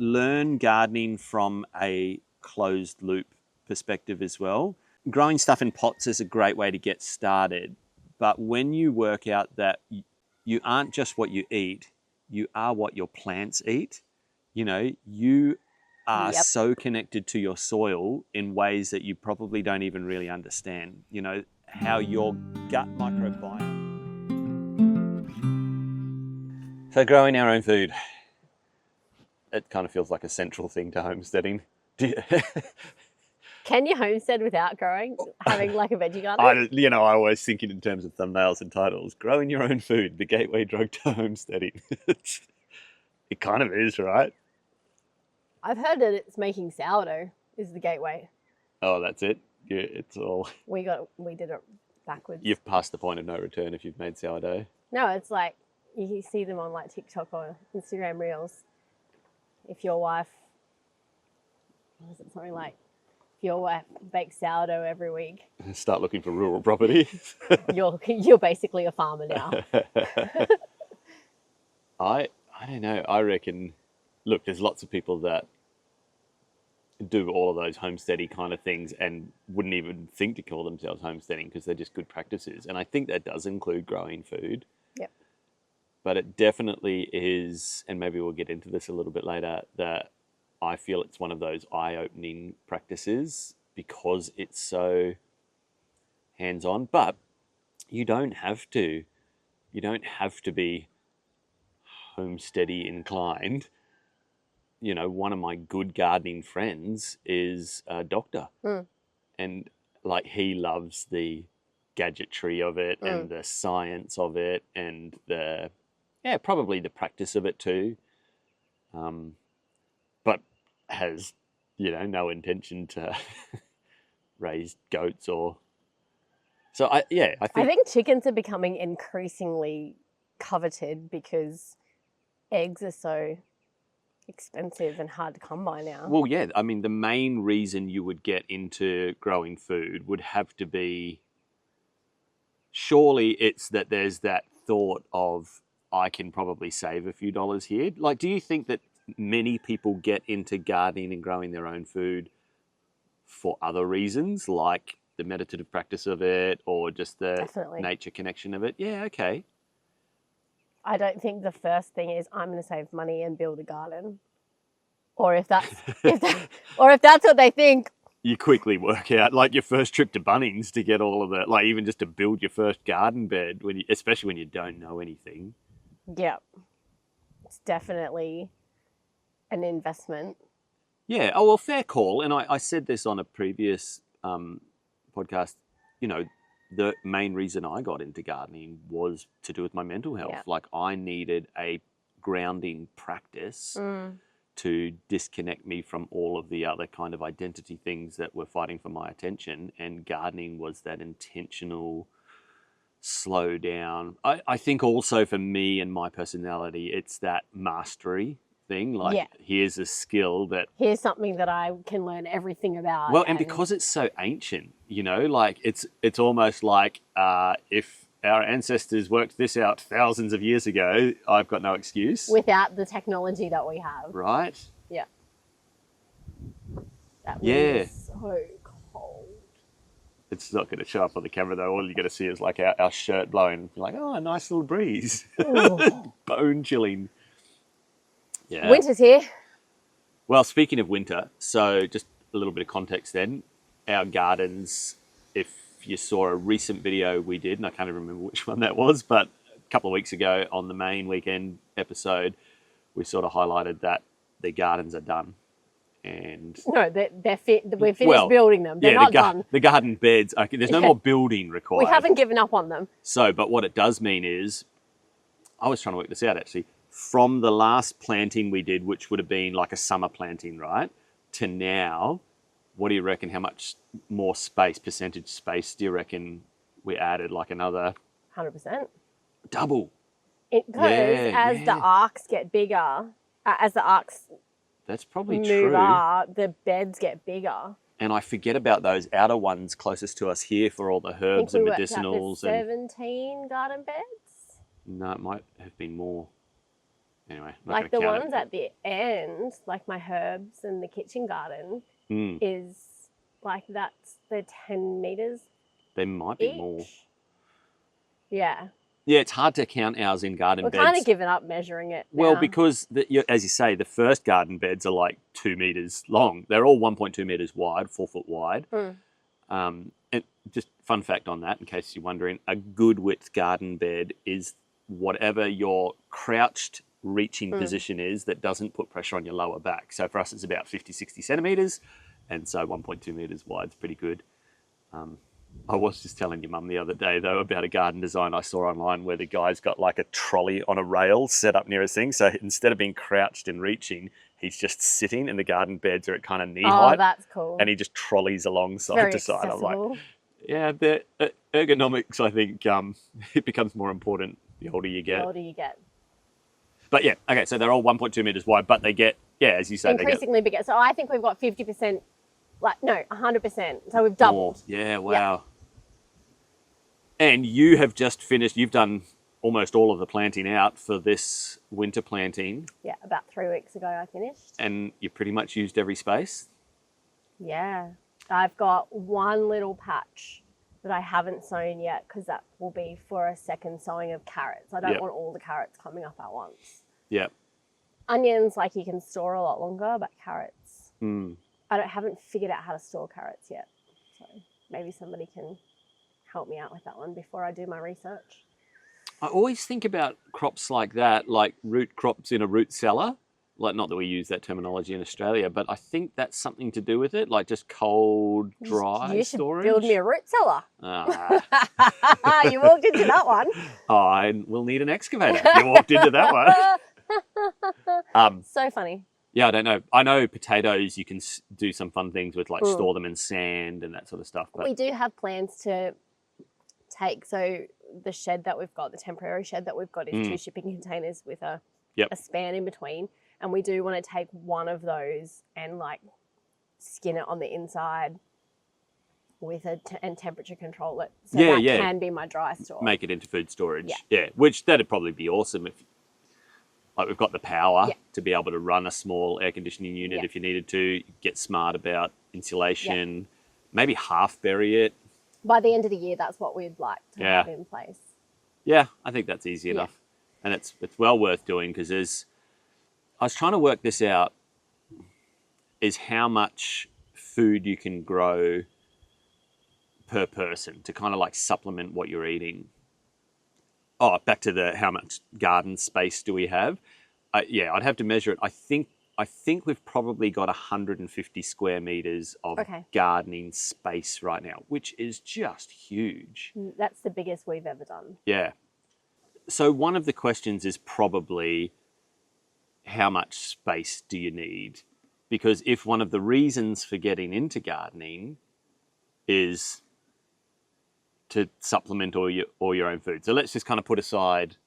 learn gardening from a closed loop perspective as well. Growing stuff in pots is a great way to get started. But when you work out that you aren't just what you eat, you are what your plants eat, you know, you are so connected to your soil in ways that you probably don't even really understand, you know, how your gut microbiome. So growing our own food, it kind of feels like a central thing to homesteading. Can you homestead without having like a veggie garden? I always think in terms of thumbnails and titles. Growing your own food, the gateway drug to homesteading. It kind of is, right? I've heard that it's making sourdough is the gateway. Oh, that's it? Yeah, it's all... We did it backwards. You've passed the point of no return if you've made sourdough. No, it's like, you see them on like TikTok or Instagram Reels. If your wife, what is it, something like, if your wife bakes sourdough every week. Start looking for rural property. you're basically a farmer now. I don't know. I reckon, look, there's lots of people that do all of those homesteady kind of things and wouldn't even think to call themselves homesteading because they're just good practices. And I think that does include growing food. Yep. But it definitely is, and maybe we'll get into this a little bit later, that I feel it's one of those eye-opening practices because it's so hands-on. But you don't have to be homesteady inclined. You know, one of my good gardening friends is a doctor. And like he loves the gadgetry of it and the science of it and probably the practice of it too. But has, no intention to raise goats or... So I think chickens are becoming increasingly coveted because eggs are so expensive and hard to come by now. Well, yeah, I mean, the main reason you would get into growing food would have to be, surely it's that there's that thought of, I can probably save a few dollars here. Like, do you think that many people get into gardening and growing their own food for other reasons, like the meditative practice of it or just the nature connection of it? Yeah, okay. I don't think the first thing is I'm going to save money and build a garden, or if that's what they think. You quickly work out, like your first trip to Bunnings to get all of that, like even just to build your first garden bed, especially when you don't know anything. Yeah, it's definitely an investment. Yeah. Oh well, fair call. And I said this on a previous podcast. The main reason I got into gardening was to do with my mental health. Yep. Like I needed a grounding practice to disconnect me from all of the other kind of identity things that were fighting for my attention. And gardening was that intentional slow down. I think also for me and my personality, it's that mastery thing. Like here's a skill that... Here's something that I can learn everything about. Well, and because it's so ancient, like it's almost like if our ancestors worked this out thousands of years ago, I've got no excuse. Without the technology that we have. Right? Yeah. That is so cold. It's not going to show up on the camera though. All you're going to see is like our shirt blowing. You're like, oh, a nice little breeze. Bone chilling. Yeah. Winter's here. Well, speaking of winter, so just a little bit of context then. Our gardens, if you saw a recent video we did, and I can't even remember which one that was, but a couple of weeks ago on the main weekend episode, we sort of highlighted that the gardens are done. And no, we've finished building them. They're not done. The garden beds, there's no more building required. We haven't given up on them. So, but what it does mean is, I was trying to work this out actually, from the last planting we did, which would have been like a summer planting, right, to now, what do you reckon, how much more percentage space do you reckon we added, like another... 100%. Double. It goes as the arcs get bigger, as the arcs That's probably move true. up, the beds get bigger. And I forget about those outer ones closest to us here for all the herbs and medicinals. 17 garden beds? No, it might have been more. Anyway, not Like gonna the count ones it. at the end, like my herbs and the kitchen garden, is like they're 10 meters There might be each. more. Yeah. Yeah, it's hard to count ours in garden We're beds. kind of given up measuring it now. Well, because, as you say, the first garden beds are like 2 meters long. They're all 1.2 meters wide, 4 foot wide. And just fun fact on that, in case you're wondering, a good width garden bed is whatever your crouched reaching position is that doesn't put pressure on your lower back. So for us, it's about 50, 60 centimeters. And so 1.2 meters wide is pretty good. I was just telling your mum the other day, though, about a garden design I saw online where the guy's got like a trolley on a rail set up near his thing. So instead of being crouched and reaching, he's just sitting, and the garden beds are at kind of knee height. Oh, that's cool. And he just trolleys along side Very to side. accessible. I'm like, yeah, the ergonomics, I think, it becomes more important the older you get. The older you get. But yeah, okay, so they're all 1.2 meters wide, but they get, as you say, Increasingly bigger. So I think we've got 50%, 100%. So we've more. doubled. Yeah, wow. And you have just finished, you've done almost all of the planting out for this winter planting. Yeah, about 3 weeks ago I finished. And you pretty much used every space? Yeah. I've got one little patch that I haven't sown yet because that will be for a second sowing of carrots. I don't want all the carrots coming up at once. Yeah. Onions, like you can store a lot longer, but carrots, I haven't figured out how to store carrots yet. So maybe somebody can help me out with that one before I do my research. I always think about crops like that, like root crops in a root cellar. Like, not that we use that terminology in Australia, but I think that's something to do with it, like just cold, dry you should storage. build me a root cellar. Ah. You walked into that one. I will need an excavator. You walked into that one. So funny. Yeah, I don't know. I know potatoes, you can do some fun things with, like store them in sand and that sort of stuff. But we do have plans to take, so the shed that we've got, the temporary shed that we've got is 2 shipping containers with a span in between. And we do want to take one of those and like skin it on the inside with and temperature control it. So that can be my dry store. Make it into food storage. Yeah, which that'd probably be awesome if, like, we've got the power to be able to run a small air conditioning unit if you needed to, get smart about insulation, maybe half bury it. By the end of the year, that's what we'd like to have in place. Yeah, I think that's easy enough. And it's well worth doing because I was trying to work this out, is how much food you can grow per person to kind of like supplement what you're eating. Oh, back to how much garden space do we have? I'd have to measure it. I think we've probably got 150 square meters of gardening space right now, which is just huge. That's the biggest we've ever done. Yeah. So one of the questions is probably, how much space do you need? Because if one of the reasons for getting into gardening is to supplement all your own food. So let's just kind of put aside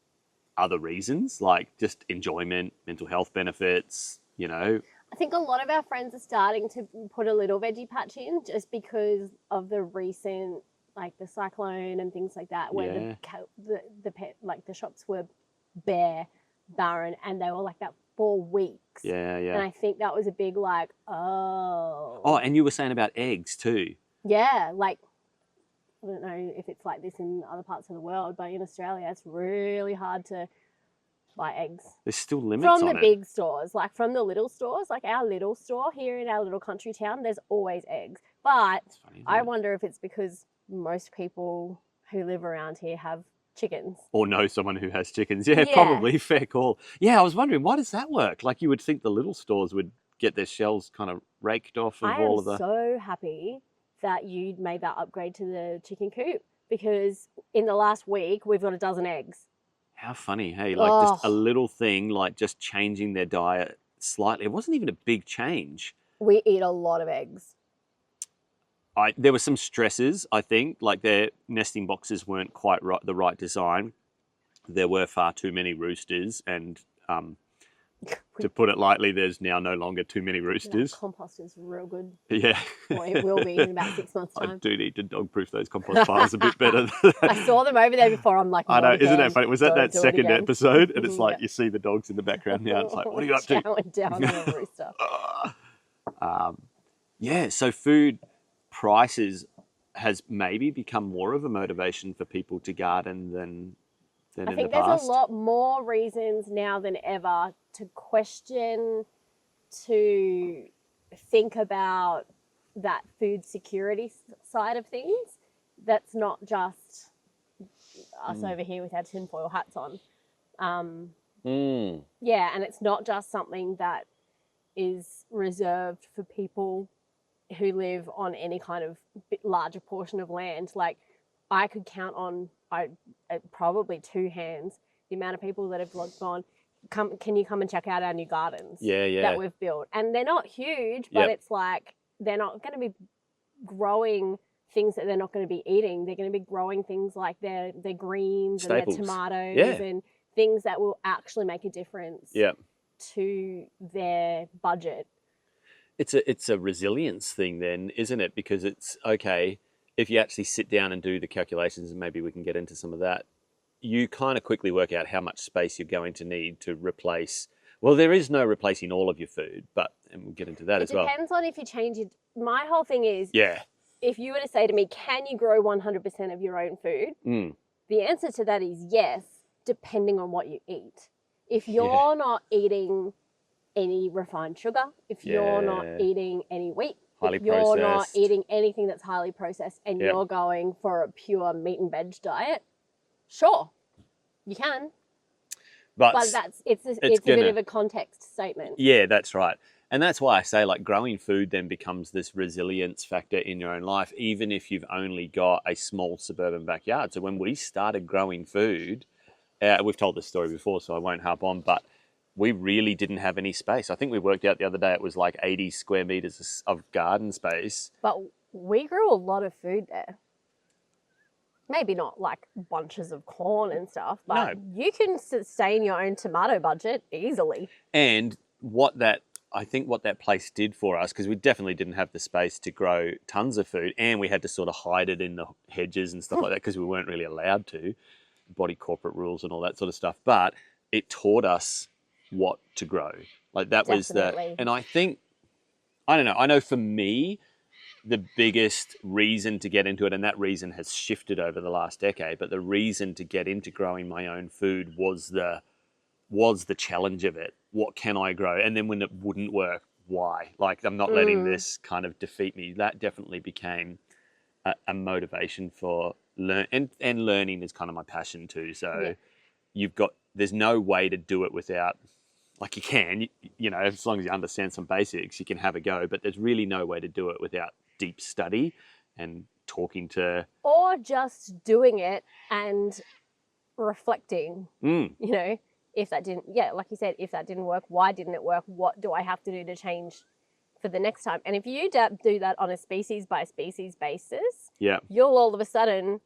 other reasons, like just enjoyment, mental health benefits, I think a lot of our friends are starting to put a little veggie patch in just because of the recent, like the cyclone and things like that, where the shops were barren, and they were like that 4 weeks. Yeah. And I think that was a big Oh, and you were saying about eggs too. Yeah, like, I don't know if it's like this in other parts of the world, but in Australia, it's really hard to buy eggs. There's still limits on it. From the big stores, like from the little stores, like our little store here in our little country town, there's always eggs. But funny, I wonder if it's because most people who live around here have chickens. Or know someone who has chickens. Yeah, probably. Fair call. Yeah, I was wondering, why does that work? Like, you would think the little stores would get their shelves kind of raked off of all of the... I am so happy that you made that upgrade to the chicken coop, because in the last week, we've got a dozen eggs. How funny, hey? Like, just a little thing, like just changing their diet slightly. It wasn't even a big change. We eat a lot of eggs. There were some stresses, I think, like their nesting boxes weren't quite the right design. There were far too many roosters, and To put it lightly, there's now no longer too many That roosters. compost is real good. Yeah. Or it will be in about 6 months' I time. do need to dog-proof those compost piles a bit better. I saw them over there before. I'm like, I know, not isn't again. that funny? Was that Don't that do it second again. episode? And it's like Yeah. you see the dogs in the background now. It's like, what are you up to? Chowing down on a rooster. Yeah, so food prices has maybe become more of a motivation for people to garden than I in the think there's past. a lot more reasons now than ever to question, to think about that food security side of things. That's not just us over here with our tinfoil hats on. Yeah, and it's not just something that is reserved for people who live on any kind of larger portion of land. Like, I could count on probably 2 hands the amount of people that have gone, can you come and check out our new gardens that we've built? And they're not huge, but it's like they're not going to be growing things that they're not going to be eating. They're going to be growing things like their greens Staples. and their tomatoes and things that will actually make a difference to their budget. It's a resilience thing then, isn't it? Because it's okay, if you actually sit down and do the calculations, and maybe we can get into some of that, you kind of quickly work out how much space you're going to need to replace. Well, there is no replacing all of your food, and we'll get into that as well. It depends on if you change it. My whole thing is, yeah, if you were to say to me, can you grow 100% of your own food? The answer to that is yes, depending on what you eat. If you're not eating any refined sugar, if you're not eating any wheat, if you're not eating anything that's highly processed, and you're going for a pure meat and veg diet, sure, you can. But it's a bit of a context statement. Yeah, that's right. And that's why I say, like, growing food then becomes this resilience factor in your own life, even if you've only got a small suburban backyard. So when we started growing food, we've told this story before, so I won't harp on, but we really didn't have any space. I think we worked out the other day it was like 80 square meters of garden space. But we grew a lot of food there. Maybe not like bunches of corn and stuff, but you can sustain your own tomato budget easily. And I think what that place did for us, because we definitely didn't have the space to grow tons of food, and we had to sort of hide it in the hedges and stuff like that because we weren't really allowed to, body corporate rules and all that sort of stuff. But it taught us what to grow. Like that was and I think, I don't know, I know for me, the biggest reason to get into it, and that reason has shifted over the last decade, but the reason to get into growing my own food was the challenge of it. What can I grow? And then when it wouldn't work, why? Like, I'm not letting this kind of defeat me. That definitely became a motivation for and learning is kind of my passion too. So there's no way to do it without, like, you can, as long as you understand some basics, you can have a go, but there's really no way to do it without deep study and talking to... Or just doing it and reflecting, if that didn't, like you said, if that didn't work, why didn't it work? What do I have to do to change for the next time? And if you do that on a species by species basis, you'll all of a sudden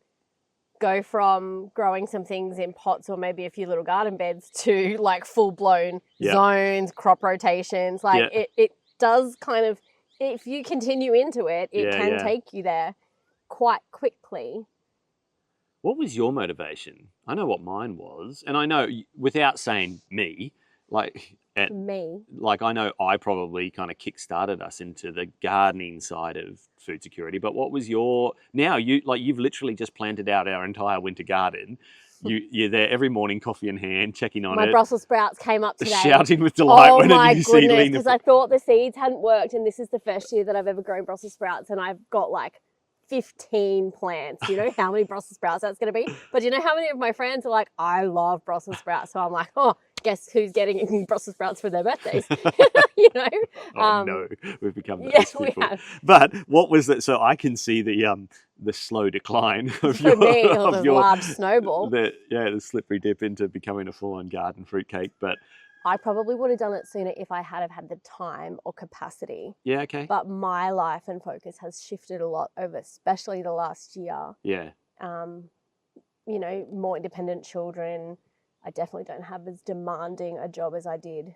go from growing some things in pots or maybe a few little garden beds to like full-blown zones, crop rotations. Like it does kind of, if you continue into it, it can take you there quite quickly. What was your motivation? I know what mine was. And I know, without saying me, like I know I probably kind of kick-started us into the gardening side of food security. But what was you've literally just planted out our entire winter garden. You're there every morning, coffee in hand, checking on it. My Brussels sprouts came up today. Shouting with delight when a new seedling... Oh my goodness, because I thought the seeds hadn't worked, and this is the first year that I've ever grown Brussels sprouts, and I've got like 15 plants. You know how many Brussels sprouts that's going to be? But you know how many of my friends are like, I love Brussels sprouts. So I'm like, guess who's getting Brussels sprouts for their birthdays? No, we've become those people. We have. But what was that? So I can see the slow decline of your large snowball. The slippery dip into becoming a full-on garden fruitcake. But I probably would have done it sooner if I had the time or capacity. Yeah, okay. But my life and focus has shifted a lot over, especially the last year. Yeah. More independent children. I definitely don't have as demanding a job as I did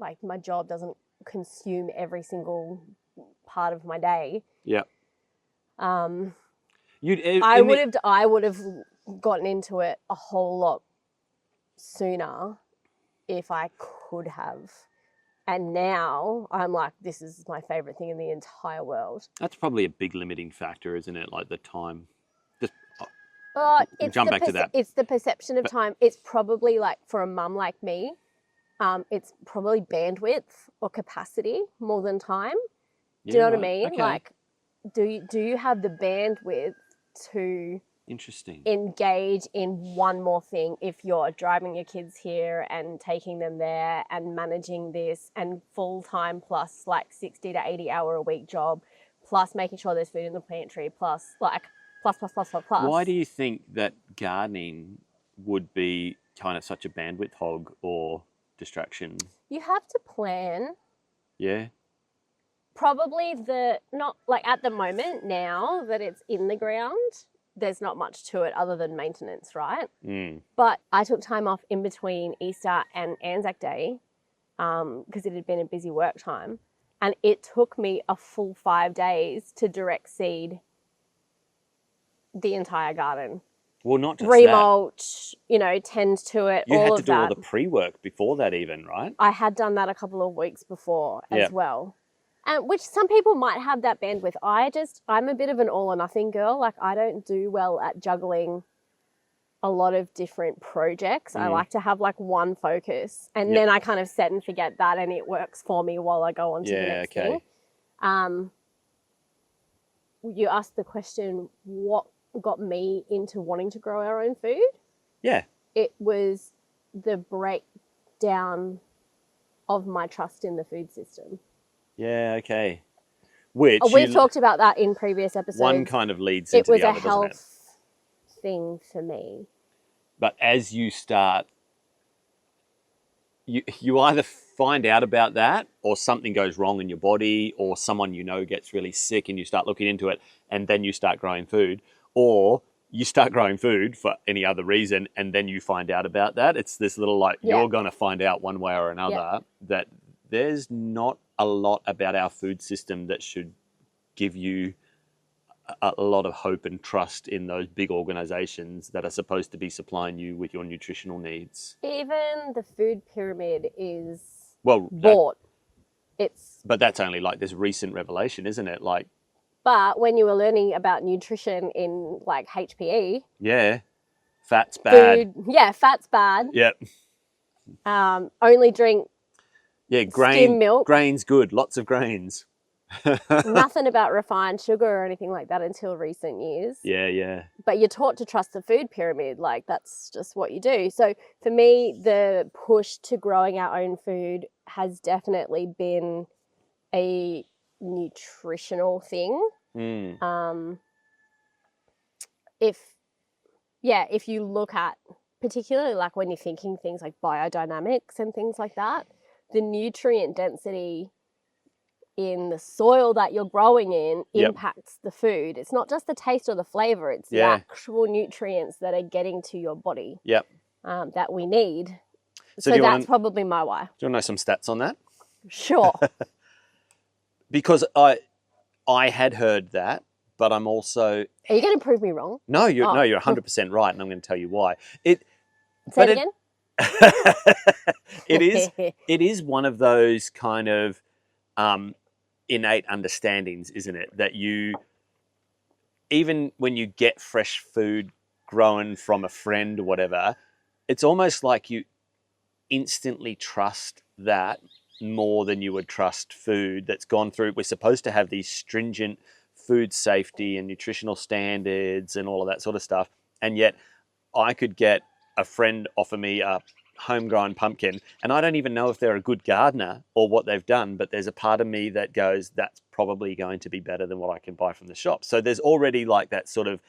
like my job doesn't consume every single part of my day. Yeah. I would have gotten into it a whole lot sooner if I could have. And now I'm like, this is my favorite thing in the entire world. That's probably a big limiting factor, isn't it? Like the time. Just jump back to that. It's the perception of time. It's probably like for a mum like me, it's probably bandwidth or capacity more than time. Do you know what I mean? Okay. Like, do you have the bandwidth to engage in one more thing if you're driving your kids here and taking them there and managing this and full-time plus like 60 to 80 hour a week job plus making sure there's food in the pantry plus like plus. Why do you think that gardening would be kind of such a bandwidth hog or distraction? You have to plan. Yeah. Probably not like at the moment now that it's in the ground, there's not much to it other than maintenance, right? But I took time off in between Easter and Anzac Day because it had been a busy work time. And it took me a full 5 days to direct seed the entire garden. Well, not just remulch, tend to it, you all had of to do that. all the pre-work before that even, right? I had done that a couple of weeks before as well. And which some people might have that bandwidth. I'm a bit of an all or nothing girl. Like I don't do well at juggling a lot of different projects. I like to have like one focus and then I kind of set and forget that and it works for me while I go on to the next thing. You asked the question, what got me into wanting to grow our own food? Yeah. It was the breakdown of my trust in the food system. Yeah, okay. Which we've talked about that in previous episodes. One kind of leads into the other, doesn't it? It was a health thing for me. But as you start, you either find out about that or something goes wrong in your body or someone gets really sick and you start looking into it and then you start growing food, or you start growing food for any other reason and then you find out about that. It's this little you're going to find out one way or another that there's not a lot about our food system that should give you a lot of hope and trust in those big organizations that are supposed to be supplying you with your nutritional needs. Even the food pyramid is bought. But that's only like this recent revelation, isn't it? But when you were learning about nutrition in like HPE. Yeah. Fat's bad. Fat's bad. Yep. Only drink skim milk. Grain's good. Lots of grains. Nothing about refined sugar or anything like that until recent years. Yeah. But you're taught to trust the food pyramid. Like that's just what you do. So for me, the push to growing our own food has definitely been a nutritional thing. If you look at, particularly like when you're thinking things like biodynamics and things like that, the nutrient density in the soil that you're growing in impacts the food. It's not just the taste or the flavor, it's the actual nutrients that are getting to your body that we need. So that's probably my why. Do you want to know some stats on that? Sure. Because I had heard that, but I'm also... Are you going to prove me wrong? No, you're 100% right, and I'm going to tell you why. Say it again? It is one of those kind of innate understandings, isn't it? That even when you get fresh food grown from a friend or whatever, it's almost like you instantly trust that more than you would trust food that's gone through. We're supposed to have these stringent food safety and nutritional standards and all of that sort of stuff. And yet I could get a friend offer me a homegrown pumpkin and I don't even know if they're a good gardener or what they've done, but there's a part of me that goes, that's probably going to be better than what I can buy from the shop. So there's already like that sort of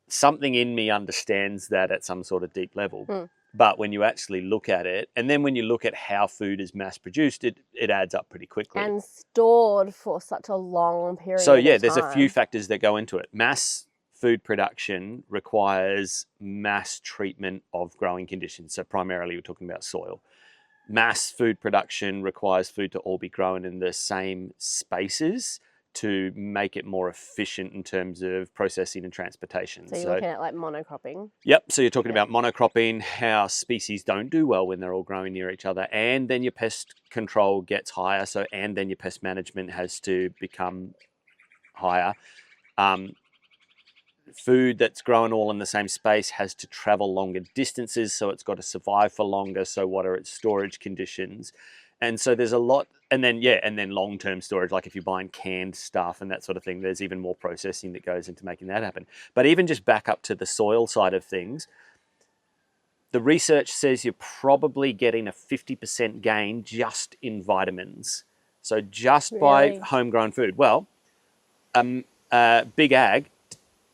something in me understands that at some sort of deep level. But when you actually look at it, and then when you look at how food is mass produced, it adds up pretty quickly. And stored for such a long period So of time. there's a few factors that go into it. Mass food production requires mass treatment of growing conditions. So primarily we're talking about soil. mass food production requires food to all be grown in the same spaces to make it more efficient in terms of processing and transportation. So you're looking at like monocropping. Yep. So you're talking about monocropping, how species don't do well when they're all growing near each other, and then your pest control gets higher. And then your pest management has to become higher. Food that's grown all in the same space has to travel longer distances, so it's got to survive for longer. So what are its storage conditions? And so there's a lot, and then long-term storage, like if you're buying canned stuff and that sort of thing, there's even more processing that goes into making that happen. But even just back up to the soil side of things, the research says you're probably getting a 50% gain just in vitamins. So just by homegrown food. Well, big ag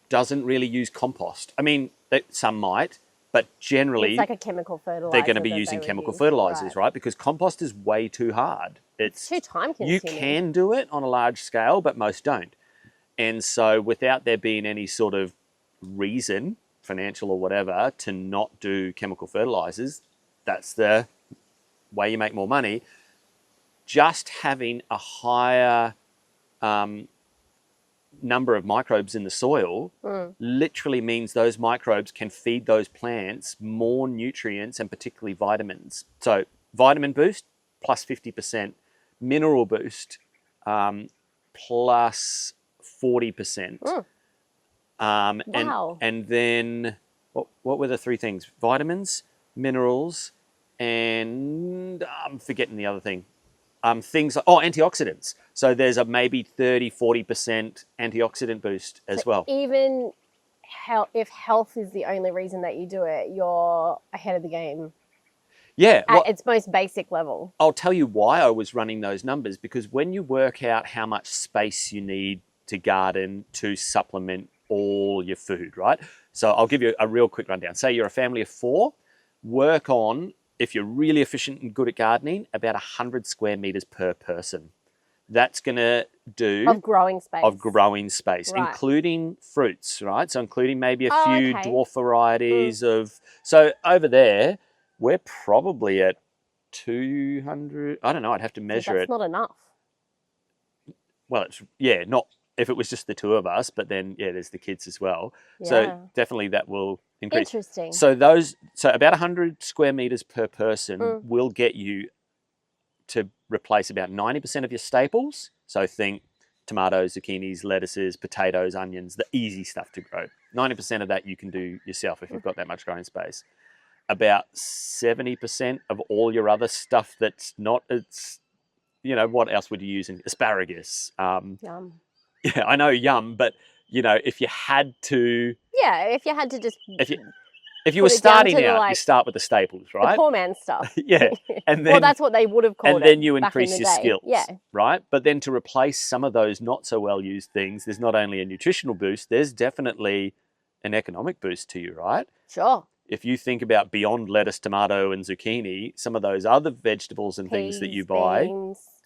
doesn't really use compost. I mean, some might, but generally it's like a chemical fertilizer. They're going to be using chemical fertilizers, right? Because compost is way too hard. It's too time consuming. You can do it on a large scale, but most don't. And so without there being any sort of reason, financial or whatever, to not do chemical fertilizers, that's the way you make more money. Just having a higher number of microbes in the soil literally means those microbes can feed those plants more nutrients and particularly vitamins. So vitamin boost plus 50%, mineral boost plus 40%. Wow. And then what were the three things? Vitamins, minerals, and I'm forgetting the other thing. Things like, antioxidants. So there's a maybe 30-40% antioxidant boost as well. Even if health is the only reason that you do it, you're ahead of the game. Yeah. At its most basic level. I'll tell you why I was running those numbers, because when you work out how much space you need to garden to supplement all your food, right? So I'll give you a real quick rundown. Say you're a family of 4, work on, if you're really efficient and good at gardening, about 100 square meters per person. That's going to do... Of growing space. Right. Including fruits, right? So including maybe a few okay. dwarf varieties of... So over there, we're probably at 200... I don't know, I'd have to measure it. That's not enough. Well, not... If it was just the 2 of us, but then, there's the kids as well. Yeah. So definitely that will increase. Interesting. So about 100 square meters per person will get you to replace about 90% of your staples. So think tomatoes, zucchinis, lettuces, potatoes, onions, the easy stuff to grow. 90% of that you can do yourself if you've got that much growing space. About 70% of all your other stuff that's not, what else would you use? Asparagus. Yum. Yeah, I know, yum, but if you had to... Yeah, if you had to just... If you were starting out, you start with the staples, right? The poor man's stuff. Yeah. And then, well, that's what they would have called it. And then you back increase in the your day. skills, yeah. right? But then to replace some of those not so well used things, there's not only a nutritional boost, there's definitely an economic boost to you, right? Sure. If you think about beyond lettuce, tomato, and zucchini, some of those other vegetables and things that you buy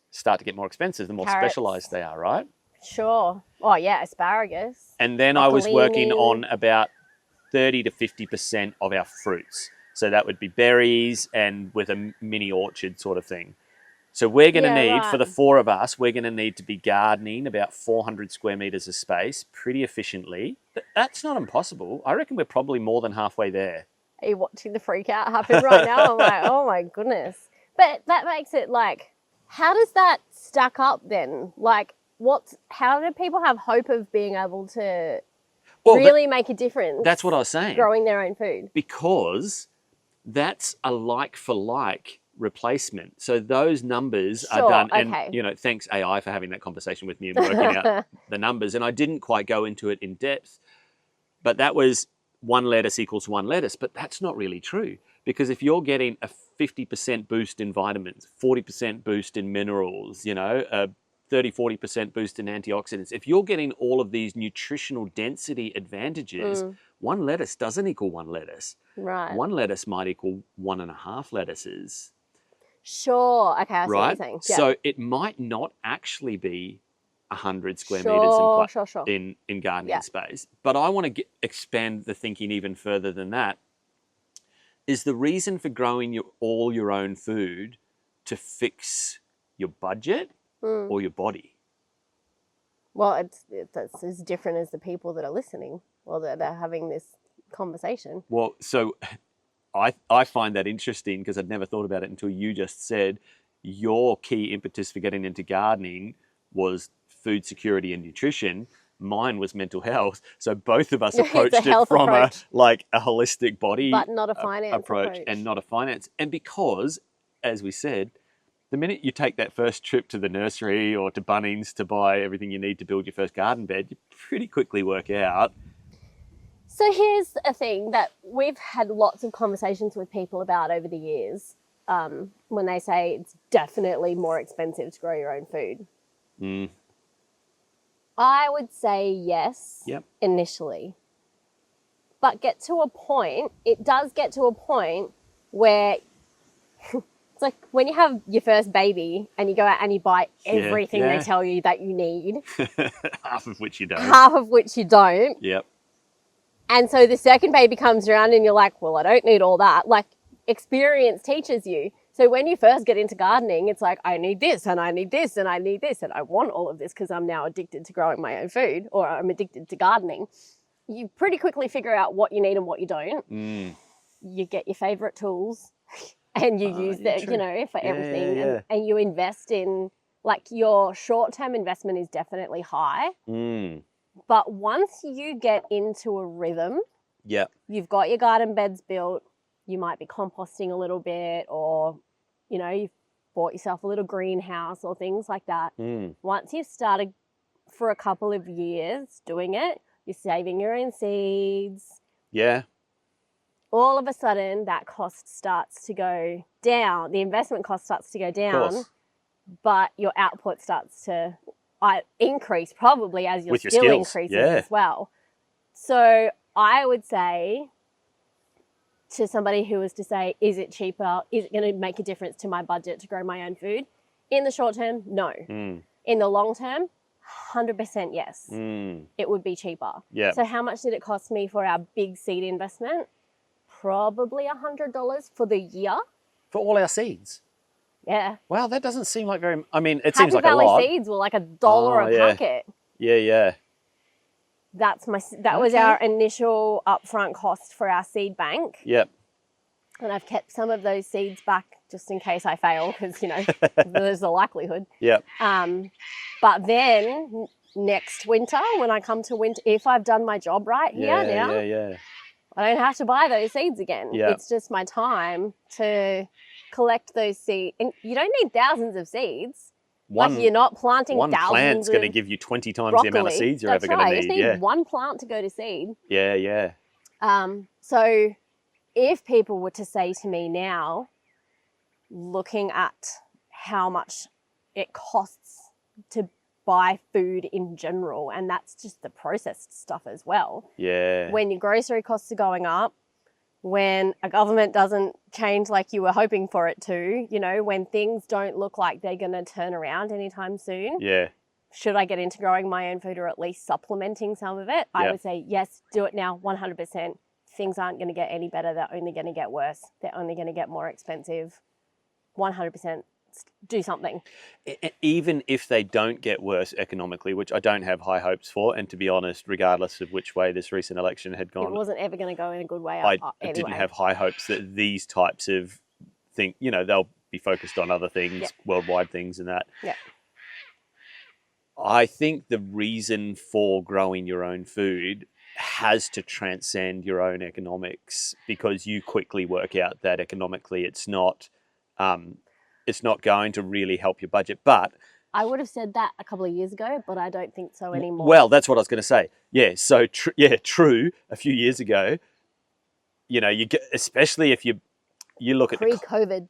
start to get more expensive the more specialized they are, right? Sure. Oh, yeah, asparagus. And then I was working on about 30 to 50% of our fruits. So that would be berries and with a mini orchard sort of thing. So we're going to need, for the 4 of us, we're going to need to be gardening about 400 square meters of space pretty efficiently. But that's not impossible. I reckon we're probably more than halfway there. Are you watching the freak out happen right now? I'm like, oh my goodness. But that makes it like, how does that stack up then? Like, how do people have hope of being able to really make a difference? That's what I was saying. Growing their own food. Because that's a like for like replacement. So those numbers are done. Okay. And, thanks AI for having that conversation with me and working out the numbers. And I didn't quite go into it in depth, but that was 1 lettuce equals 1 lettuce. But that's not really true, because if you're getting a 50% boost in vitamins, 40% boost in minerals, a 30-40% boost in antioxidants. If you're getting all of these nutritional density advantages, 1 lettuce doesn't equal 1 lettuce. Right. 1 lettuce might equal 1.5 lettuces. Sure. Okay, I see what you're saying. Yeah. So it might not actually be 100 square meters in gardening space. But I want to expand the thinking even further than that. is the reason for growing all your own food to fix your budget or your body? Well, it's as different as the people that are listening or that are having this conversation. Well, so I find that interesting because I'd never thought about it until you just said your key impetus for getting into gardening was food security and nutrition. Mine was mental health. So both of us approached it from a holistic body, but not a finance approach, and not a finance. And because, as we said, the minute you take that first trip to the nursery or to Bunnings to buy everything you need to build your first garden bed, you pretty quickly work out. So here's a thing that we've had lots of conversations with people about over the years, when they say it's definitely more expensive to grow your own food. Mm. I would say yes, initially. But it does get to a point where it's like when you have your first baby and you go out and you buy everything they tell you that you need. Half of which you don't. Yep. And so the second baby comes around and you're like, well, I don't need all that. Like, experience teaches you. So when you first get into gardening, it's like, I need this and I need this and I need this and I want all of this because I'm now addicted to growing my own food or I'm addicted to gardening. You pretty quickly figure out what you need and what you don't. Mm. You get your favorite tools and you use them, for everything. And you invest in, like, your short-term investment is definitely high. Mm. But once you get into a rhythm, you've got your garden beds built, you might be composting a little bit or, you've bought yourself a little greenhouse or things like that. Mm. Once you've started for a couple of years doing it, you're saving your own seeds. Yeah. All of a sudden, that cost starts to go down. The investment cost starts to go down, but your output starts to increase probably as your skill increases as well. So I would say to somebody who was to say, is it cheaper? Is it going to make a difference to my budget to grow my own food? In the short term, no. Mm. In the long term, 100% yes. Mm. It would be cheaper. Yeah. So how much did it cost me for our big seed investment? Probably $100 for the year. For all our seeds? Yeah. Wow, that doesn't seem like very... I mean, it Happy seems like Valley a lot. seeds were like $1 a packet. Yeah. That was our initial upfront cost for our seed bank. Yep. And I've kept some of those seeds back just in case I fail because, there's a likelihood. Yep. But then next winter, when I come to winter, if I've done my job right here I don't have to buy those seeds again. Yep. It's just my time to collect those seeds. And you don't need thousands of seeds. You're not planting thousands. One plant's going to give you 20 times broccoli. The amount of seeds you're ever going to need. You just need one plant to go to seed. Yeah. So if people were to say to me now, looking at how much it costs to buy food in general, and that's just the processed stuff as well. Yeah. When your grocery costs are going up, when a government doesn't change like you were hoping for it to, when things don't look like they're going to turn around anytime soon. Yeah. Should I get into growing my own food or at least supplementing some of it? I would say, yes, do it now, 100%. Things aren't going to get any better. They're only going to get worse. They're only going to get more expensive. 100%. Do something. Even if they don't get worse economically, which I don't have high hopes for, and to be honest, regardless of which way this recent election had gone, it wasn't ever going to go in a good way. I didn't have high hopes that these types of things, they'll be focused on other things, worldwide things and that. Yeah. I think the reason for growing your own food has to transcend your own economics, because you quickly work out that economically it's not going to really help your budget. But I would have said that a couple of years ago, but I don't think so anymore. Well, that's what I was going to say. Yeah. So true. A few years ago, you get, especially if you look at pre-COVID,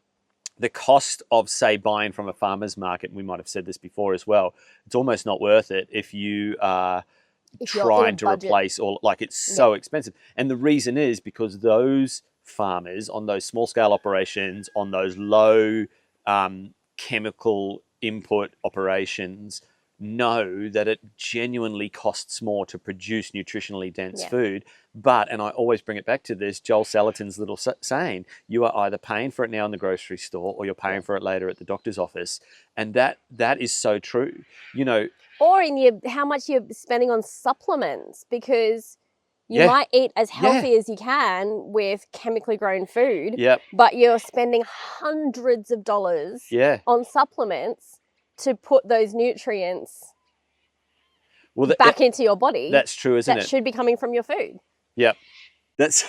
the cost of, say, buying from a farmer's market. And we might have said this before as well. It's almost not worth it if you are trying to replace all. Like, it's so expensive, and the reason is because those farmers on those small scale operations, on those low chemical input operations, know that it genuinely costs more to produce nutritionally dense Yeah. food. But, and I always bring it back to this, Joel Salatin's little saying, you are either paying for it now in the grocery store or you're paying for it later at the doctor's office. And that is so true. You know, Or in how much you're spending on supplements, because you might eat as healthy as you can with chemically grown food, but you're spending hundreds of dollars on supplements to put those nutrients back into your body. That's true, isn't it? That should be coming from your food. Yep. That's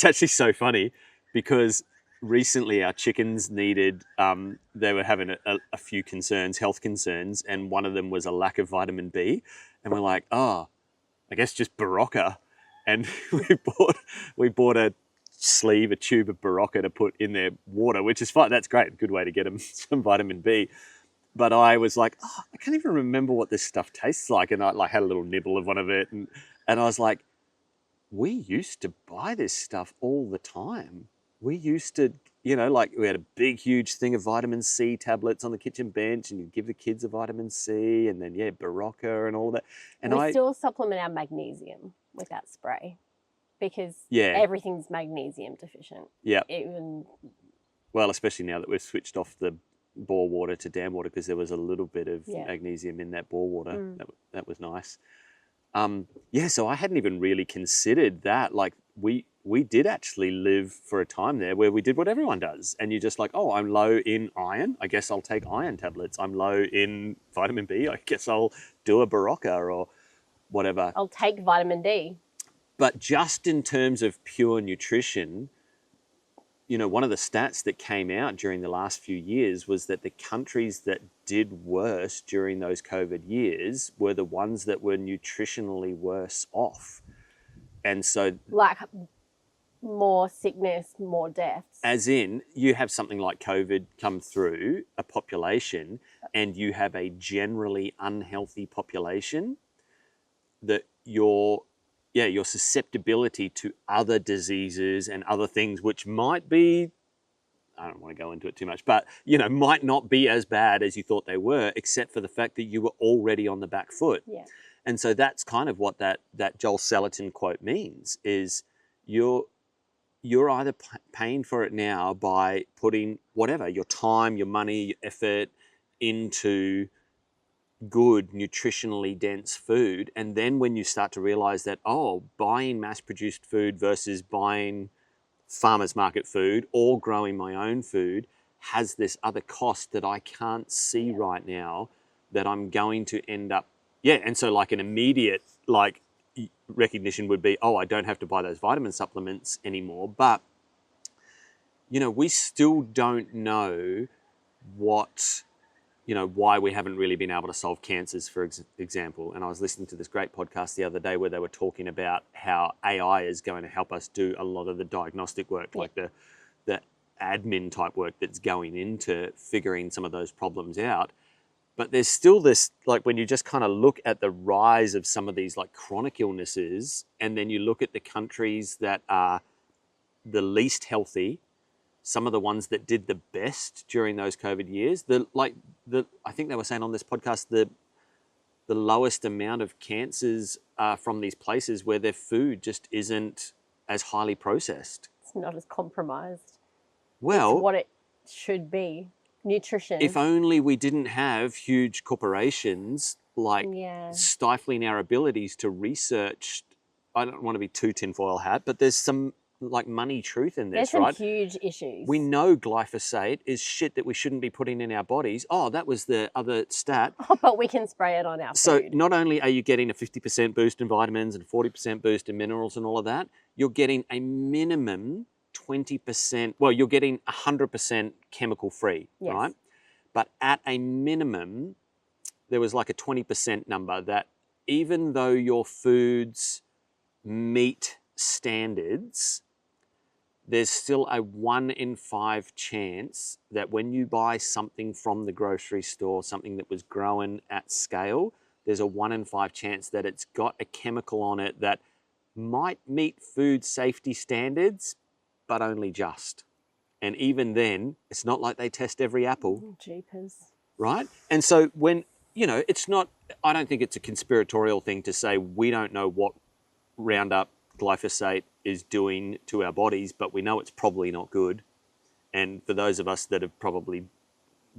actually so funny, because recently our chickens needed, they were having a few concerns, health concerns, and one of them was a lack of vitamin B. And we're like, oh, I guess just Barocca. And we bought a tube of Barocca to put in their water, which is fine. That's great. Good way to get them some vitamin B. But I was like, oh, I can't even remember what this stuff tastes like. And I had a little nibble of one of it. And I was like, we used to buy this stuff all the time. We used to, we had a big, huge thing of vitamin C tablets on the kitchen bench, and you'd give the kids a vitamin C, and then, Barocca and all that. And we still supplement our magnesium with that spray, because everything's magnesium deficient. Yeah. Well, especially now that we've switched off the bore water to dam water, because there was a little bit of magnesium in that bore water. That was nice. So I hadn't even really considered that. Like, we did actually live for a time there where we did what everyone does. And you're just like, oh, I'm low in iron, I guess I'll take iron tablets. I'm low in vitamin B, I guess I'll do a Barocca or whatever. I'll take vitamin D. But just in terms of pure nutrition, one of the stats that came out during the last few years was that the countries that did worse during those COVID years were the ones that were nutritionally worse off. And so, like, more sickness, more deaths. As in, you have something like COVID come through a population, and you have a generally unhealthy population, that your susceptibility to other diseases and other things, which might be, I don't want to go into it too much, but, might not be as bad as you thought they were, except for the fact that you were already on the back foot. Yeah. And so that's kind of what that Joel Salatin quote means, is you're either paying for it now by putting whatever, your time, your money, your effort into good, nutritionally dense food. And then when you start to realize that, buying mass-produced food versus buying farmers market food or growing my own food has this other cost that I can't see right now, that I'm going to end up, and so like an immediate recognition would be, I don't have to buy those vitamin supplements anymore. But, we still don't know why we haven't really been able to solve cancers, for example. And I was listening to this great podcast the other day where they were talking about how AI is going to help us do a lot of the diagnostic work, like the admin type work that's going into figuring some of those problems out. But there's still this, when you just kind of look at the rise of some of these chronic illnesses, and then you look at the countries that are the least healthy, some of the ones that did the best during those COVID years, I think they were saying on this podcast, the lowest amount of cancers are from these places where their food just isn't as highly processed. It's not as compromised. Well, it's what it should be. Nutrition. If only we didn't have huge corporations stifling our abilities to research. I don't want to be too tinfoil hat, but there's some money truth in this, right? There's some huge issues. We know glyphosate is shit that we shouldn't be putting in our bodies. Oh, that was the other stat. But we can spray it on our food. So not only are you getting a 50% boost in vitamins and a 40% boost in minerals and all of that, you're getting a minimum 20%, you're getting 100% chemical free, right? But at a minimum, there was a 20% number that even though your foods meet standards, there's still a 1 in 5 chance that when you buy something from the grocery store, something that was grown at scale, there's a 1 in 5 chance that it's got a chemical on it that might meet food safety standards, but only just. And even then, it's not like they test every apple. Jeepers. Right? And so when, it's not I don't think it's a conspiratorial thing to say we don't know what Roundup glyphosate is doing to our bodies, but we know it's probably not good. And for those of us that have probably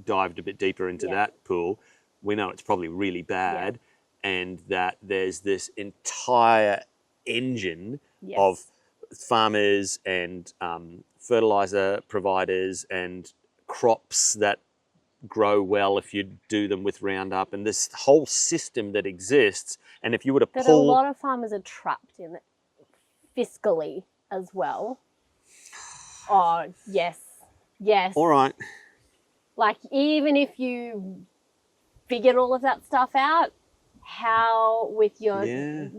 dived a bit deeper into that pool, we know it's probably really bad, and that there's this entire engine of farmers and fertilizer providers and crops that grow well if you do them with Roundup, and this whole system that exists. And if you were to that pull... a lot of farmers are trapped in it fiscally as well. Oh, yes. All right. Like, even if you figured all of that stuff out, how, with your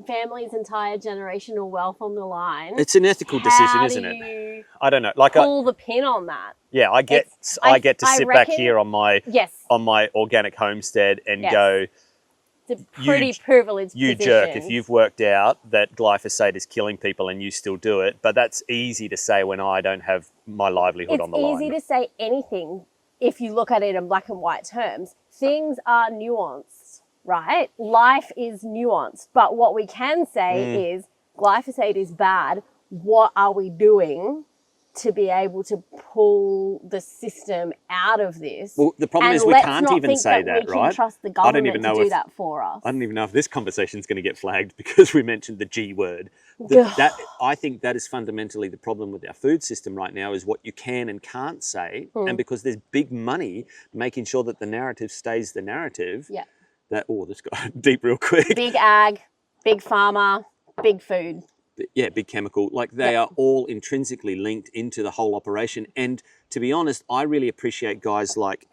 family's entire generational wealth on the line, it's an ethical decision, isn't it? I don't know. Like, pull the pin on that. Yeah, I get to sit back here on my organic homestead and go, it's a pretty privileged you position. jerk if you've worked out that glyphosate is killing people and you still do it. But that's easy to say when I don't have my livelihood on the line. It's easy to say anything if you look at it in black and white terms. Things are nuanced, right? Life is nuanced. But what we can say is glyphosate is bad. What are we doing to be able to pull the system out of this? Well, the problem is we can't even say that, right? We can trust the government to do that for us. I don't even know if this conversation is going to get flagged because we mentioned the G word. I think that is fundamentally the problem with our food system right now, is what you can and can't say. And because there's big money making sure that the narrative stays the narrative. Yeah. This got deep real quick. Big ag, big pharma, big food. Yeah, big chemical. Like, they are all intrinsically linked into the whole operation. And to be honest, I really appreciate guys like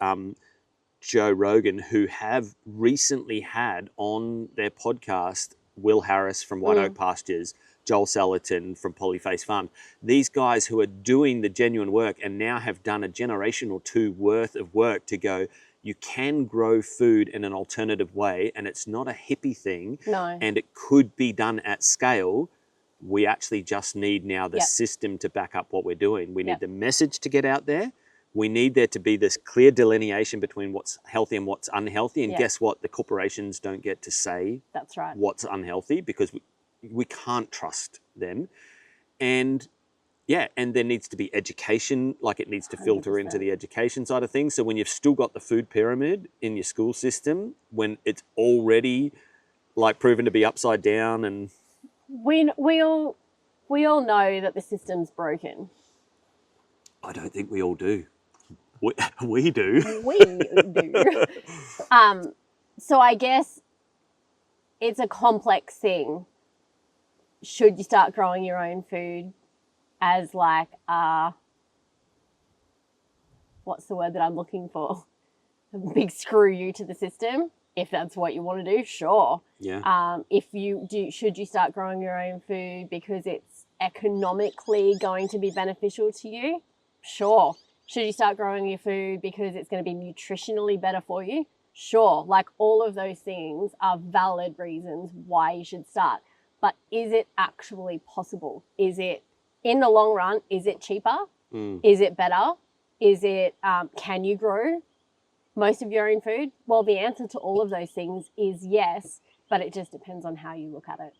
Joe Rogan, who have recently had on their podcast Will Harris from White Oak Pastures, Joel Salatin from Polyface Farms. These guys who are doing the genuine work and now have done a generation or two worth of work to go, you can grow food in an alternative way, and it's not a hippie thing. No. And it could be done at scale. We actually just need now the system to back up what we're doing. We need the message to get out there. We need there to be this clear delineation between what's healthy and what's unhealthy. And guess what? The corporations don't get to say what's unhealthy, because we can't trust them. And and there needs to be education, like it needs to filter 100%. Into the education side of things. So when you've still got the food pyramid in your school system, when it's already like proven to be upside down, and we all know that the system's broken. I don't think we all do. We do. We do. So I guess it's a complex thing. Should you start growing your own food as like what's the word that I'm looking for? A big screw you to the system? If that's what you want to do, sure. Yeah. Should you start growing your own food because it's economically going to be beneficial to you? Sure. Should you start growing your food because it's going to be nutritionally better for you? Sure. Like, all of those things are valid reasons why you should start. But is it actually possible? Is it, in the long run, is it cheaper? Is it better? Is it, can you grow most of your own food? Well, the answer to all of those things is yes, but it just depends on how you look at it.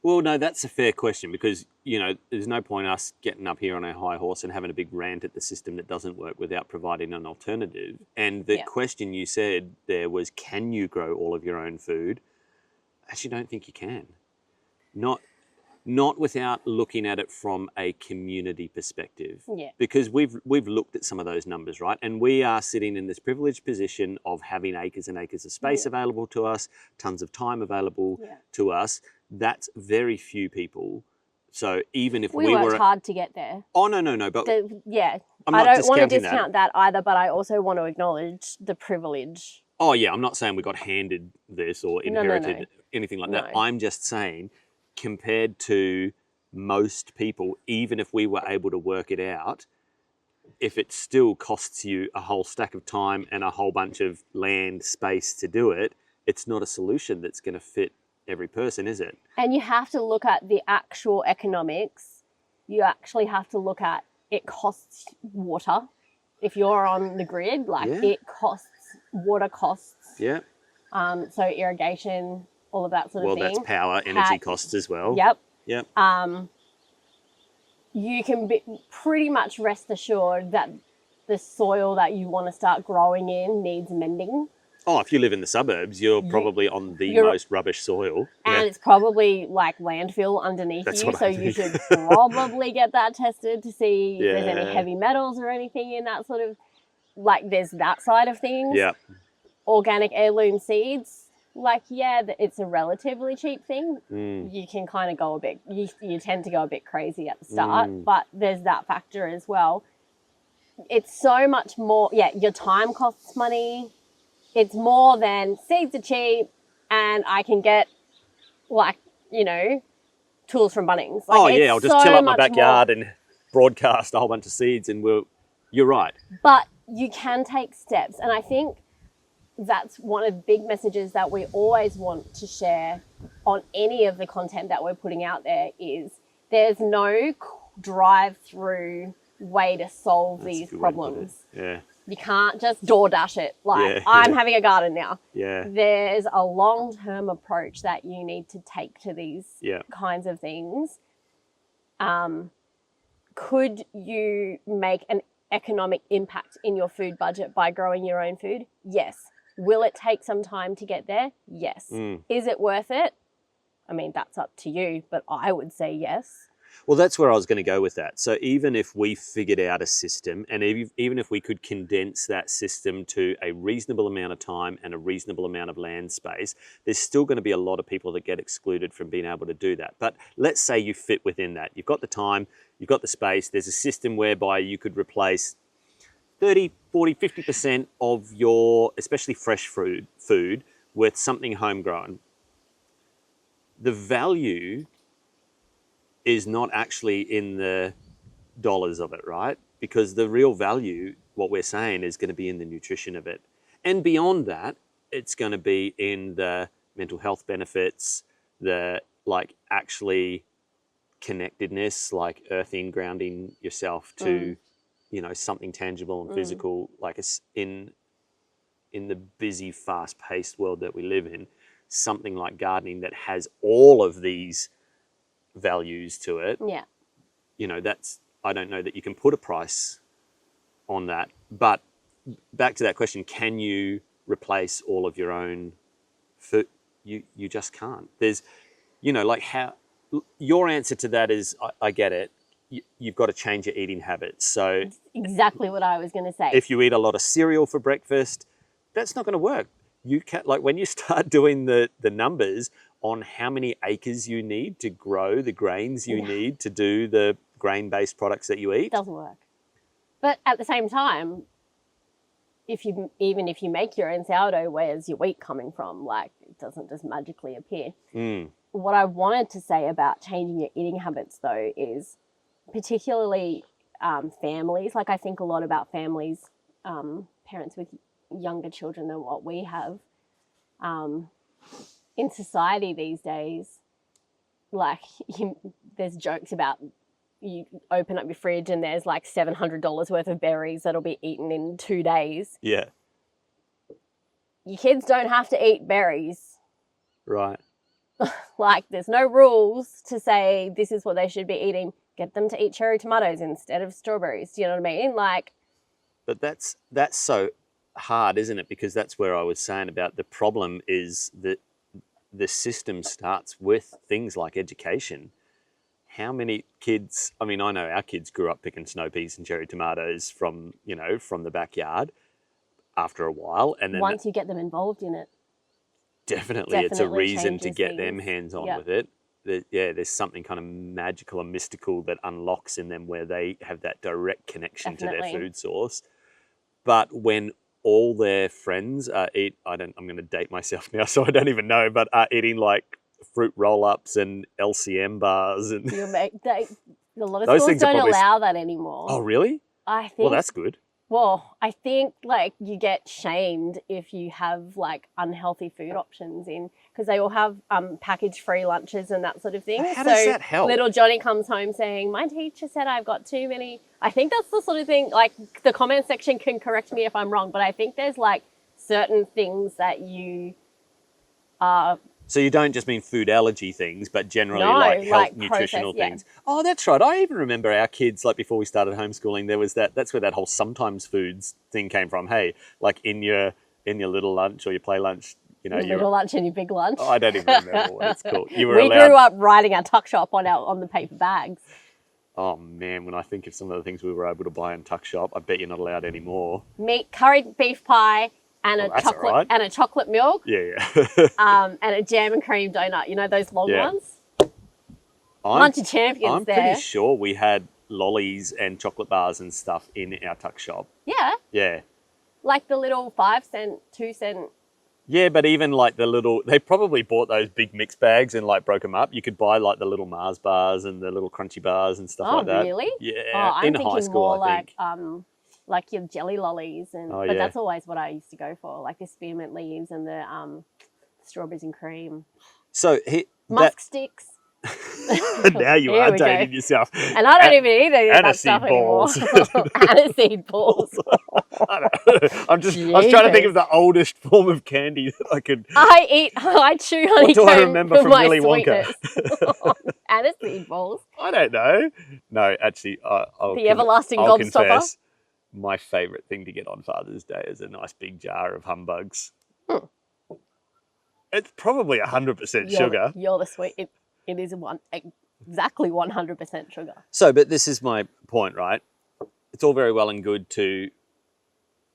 Well, no, that's a fair question, because, there's no point us getting up here on our high horse and having a big rant at the system that doesn't work without providing an alternative. And the question you said there was, can you grow all of your own food? I actually don't think you can. Not without looking at it from a community perspective. Yeah. Because we've looked at some of those numbers, right? And we are sitting in this privileged position of having acres and acres of space available to us, tons of time available to us. That's very few people. So even if we worked hard to get there. Oh, no. But I don't want to discount that either, but I also want to acknowledge the privilege. Oh, yeah. I'm not saying we got handed this or inherited anything like that. I'm just saying, compared to most people, even if we were able to work it out, if it still costs you a whole stack of time and a whole bunch of land space to do it, it's not a solution that's going to fit every person, is it? And you have to look at the actual economics. You actually have to look at, it costs water. If you're on the grid, it costs, water costs. Yeah. So irrigation, all of that sort of thing. Well, that's power, energy costs as well. Yep. Yep. You can be pretty much rest assured that the soil that you want to start growing in needs mending. Oh, if you live in the suburbs, you're probably on the most rubbish soil. And it's probably like landfill underneath you. So you should probably get that tested to see if there's any heavy metals or anything in that sort of, like there's that side of things. Yeah. Organic heirloom seeds, like, it's a relatively cheap thing. You can kind of go a bit, you tend to go a bit crazy at the start, but there's that factor as well. It's so much more, your time costs money. It's more than seeds are cheap and I can get, like, tools from Bunnings. Like, I'll just till up my backyard and broadcast a whole bunch of seeds and you're right. But you can take steps. And I think that's one of the big messages that we always want to share on any of the content that we're putting out there is there's no drive-through way to solve these problems. Yeah. You can't just DoorDash it. Like, I'm having a garden now. Yeah. There's a long-term approach that you need to take to these kinds of things. Could you make an economic impact in your food budget by growing your own food? Yes. Will it take some time to get there? Yes. Is it worth it? I mean, that's up to you, but I would say yes. Well, that's where I was going to go with that. So even if we figured out a system and even if we could condense that system to a reasonable amount of time and a reasonable amount of land space, there's still going to be a lot of people that get excluded from being able to do that. But let's say you fit within that. You've got the time, you've got the space. There's a system whereby you could replace 30, 40, 50% of your, especially fresh food with something homegrown. The value is not actually in the dollars of it, right? Because the real value, what we're saying, is going to be in the nutrition of it. And beyond that, it's going to be in the mental health benefits, the actually connectedness, like earthing, grounding yourself to, something tangible and physical, like in the busy, fast-paced world that we live in, something like gardening that has all of these values to it. Yeah. I don't know that you can put a price on that. But back to that question, can you replace all of your own food? You just can't. There's, how your answer to that is, I get it. You've got to change your eating habits. So that's exactly what I was going to say. If you eat a lot of cereal for breakfast, that's not going to work. You can, when you start doing the numbers on how many acres you need to grow the grains you need to do the grain-based products that you eat. It doesn't work. But at the same time, even if you make your own sourdough, where's your wheat coming from? Like, it doesn't just magically appear. What I wanted to say about changing your eating habits, though, is particularly families. Like, I think a lot about families, parents with younger children than what we have. In society these days, there's jokes about you open up your fridge and there's like $700 worth of berries that'll be eaten in 2 days. Yeah. Your kids don't have to eat berries. Right. There's no rules to say this is what they should be eating. Get them to eat cherry tomatoes instead of strawberries. Do you know what I mean? But that's so hard, isn't it? Because that's where I was saying about the problem is that the system starts with things like education. How many kids, I know our kids grew up picking snow peas and cherry tomatoes from the backyard after a while. And then once you get them involved in it. Definitely it's a reason to get them hands-on with it. There's something kind of magical and mystical that unlocks in them where they have that direct connection to their food source. But when all their friends I'm going to date myself now, so I don't even know, but are eating like fruit roll-ups and LCM bars. And a lot of schools don't allow that anymore. Oh, really? I think. Well, that's good. Well, I think you get shamed if you have unhealthy food options in, because they all have packaged free lunches and that sort of thing. How does that help? Little Johnny comes home saying, my teacher said I've got too many. I think that's the sort of thing, the comment section can correct me if I'm wrong, but I think there's certain things that you So you don't just mean food allergy things, but generally No, like health, like nutritional processed, things. Oh, that's right. I even remember our kids, like before we started homeschooling, there was that's where that whole sometimes foods thing came from. Hey, like in your little lunch or your play lunch, you know, Your little lunch and your big lunch. Oh, I don't even remember what it's called. You were we allowed. grew up writing our tuck shop on the paper bags. Oh man, when I think of some of the things we were able to buy in tuck shop, I bet you're not allowed anymore. Meat, curried beef pie, and a chocolate milk. Yeah. And a jam and cream donut. You know those long ones? Lunch of champions I'm pretty sure we had lollies and chocolate bars and stuff in our tuck shop. Yeah. Yeah. Like the little 5-cent, 2-cent. Yeah, but even like they probably bought those big mix bags and like broke them up. You could buy like the little Mars bars and the little crunchy bars and stuff like that. Oh, really? Yeah. I'm in thinking high school, more I think. like your jelly lollies, but that's always what I used to go for, like the spearmint leaves and the strawberries and cream. So musk sticks. Now you are dating yourself. And I don't even eat any of that stuff balls. anymore. Aniseed balls. I was trying to think of the oldest form of candy that I could. I chew honeycomb. What do I remember from Willy Wonka? Aniseed balls. I don't know. No, actually, the everlasting I'll gobstopper. Confess, my favourite thing to get on Father's Day is a nice big jar of humbugs. It's probably 100% sugar. You're the sweet. It is exactly 100% sugar. So, but this is my point, right? It's all very well and good to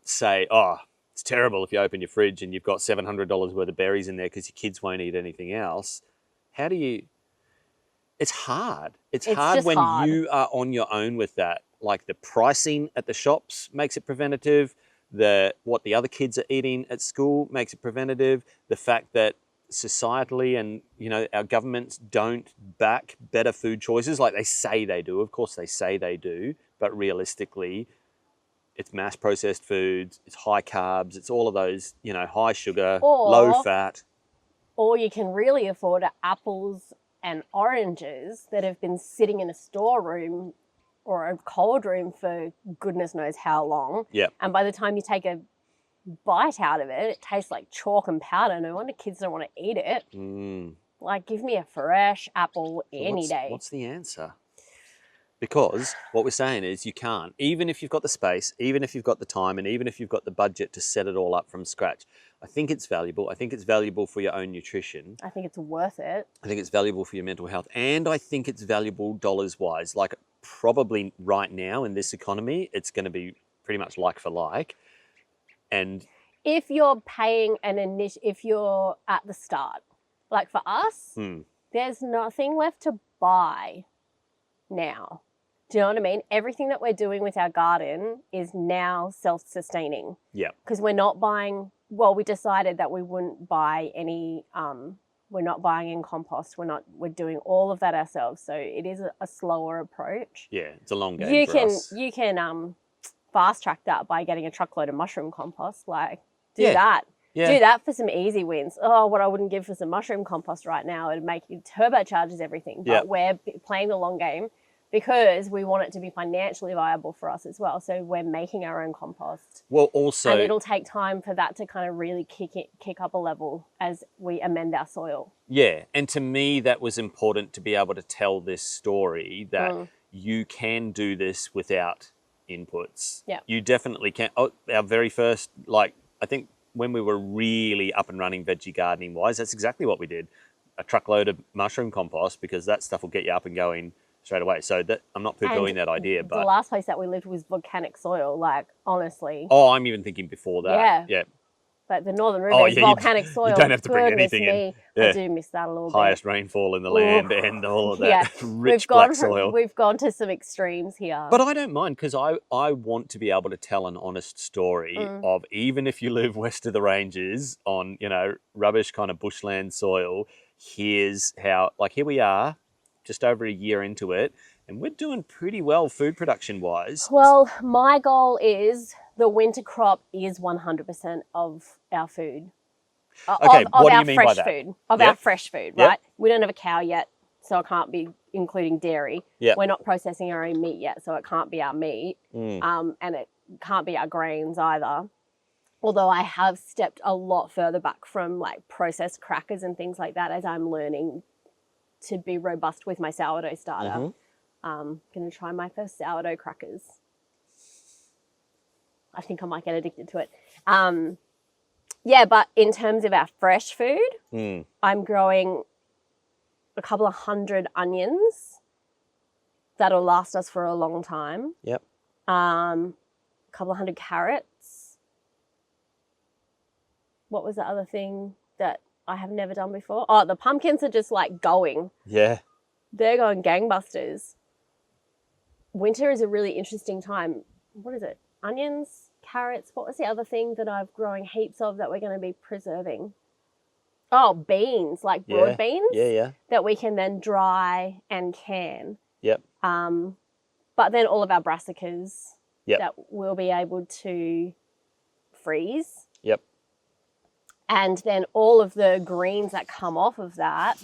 say, oh, it's terrible if you open your fridge and you've got $700 worth of berries in there because your kids won't eat anything else. How do you... It's hard. It's hard when you are on your own with that. Like the pricing at the shops makes it preventative. What the other kids are eating at school makes it preventative. The fact that societally and, you know, our governments don't back better food choices like they say they do. Of course they say they do, but realistically, it's mass processed foods, it's high carbs, it's all of those, you know, high sugar, low fat. Or you can really afford apples and oranges that have been sitting in a storeroom or a cold room for goodness knows how long. Yeah. And by the time you take a bite out of it, it tastes like chalk and powder. No wonder kids don't want to eat it. Like, give me a fresh apple any day. What's the answer? Because what we're saying is you can't, even if you've got the space, even if you've got the time, and even if you've got the budget to set it all up from scratch. I think it's valuable. I think it's valuable for your own nutrition. I think it's worth it. I think it's valuable for your mental health. And I think it's valuable dollars-wise. Like, probably right now in this economy, it's going to be pretty much like for like. And if you're paying if you're at the start, like for us, there's nothing left to buy now. Do you know what I mean? Everything that we're doing with our garden is now self-sustaining. Yeah. Because we're not buying, we decided that we wouldn't buy any, we're not buying in compost. We're doing all of that ourselves. So it is a slower approach. Yeah, it's a long game for us. You can fast track that by getting a truckload of mushroom compost. Like, do that. Yeah. Do that for some easy wins. Oh, what I wouldn't give for some mushroom compost right now, it'd make you turbocharges everything. But we're playing the long game because we want it to be financially viable for us as well. So we're making our own compost. Well, also... And it'll take time for that to kind of really kick up a level as we amend our soil. Yeah. And to me, that was important to be able to tell this story that you can do this without inputs. Yeah. You definitely can. Oh, our very first, I think when we were really up and running veggie gardening wise, that's exactly what we did. A truckload of mushroom compost, because that stuff will get you up and going straight away. So that I'm not poo-pooing that idea, but the last place that we lived was volcanic soil, like, honestly. Oh, I'm even thinking before that. Yeah. But the Northern River is volcanic soil. You don't have to bring anything in. Yeah. I do miss that a little bit. Highest rainfall in the land and all of that rich black soil. We've gone to some extremes here. But I don't mind, because I want to be able to tell an honest story of, even if you live west of the ranges on, you know, rubbish kind of bushland soil, here's how, here we are, just over a year into it, and we're doing pretty well food production wise. Well, my goal is the winter crop is 100% of our food. Okay, what do you mean by that? Our fresh food, right? We don't have a cow yet, so I can't be including dairy. We're not processing our own meat yet, so it can't be our meat. And it can't be our grains either. Although I have stepped a lot further back from like processed crackers and things like that as I'm learning to be robust with my sourdough starter. Going to try my first sourdough crackers. I think I might get addicted to it. Yeah, but in terms of our fresh food, I'm growing a couple of 100 onions that'll last us for a long time. Yep. A couple of 100 carrots. What was the other thing that I have never done before? Oh, the pumpkins are just like going. Yeah. They're going gangbusters. Winter is a really interesting time. What is it? Onions, carrots. What was the other thing that I've growing heaps of that we're going to be preserving? Oh, beans, like broad beans. Yeah. That we can then dry and can. Yep. But then all of our brassicas Yep. that we'll be able to freeze. Yep. And then all of the greens that come off of that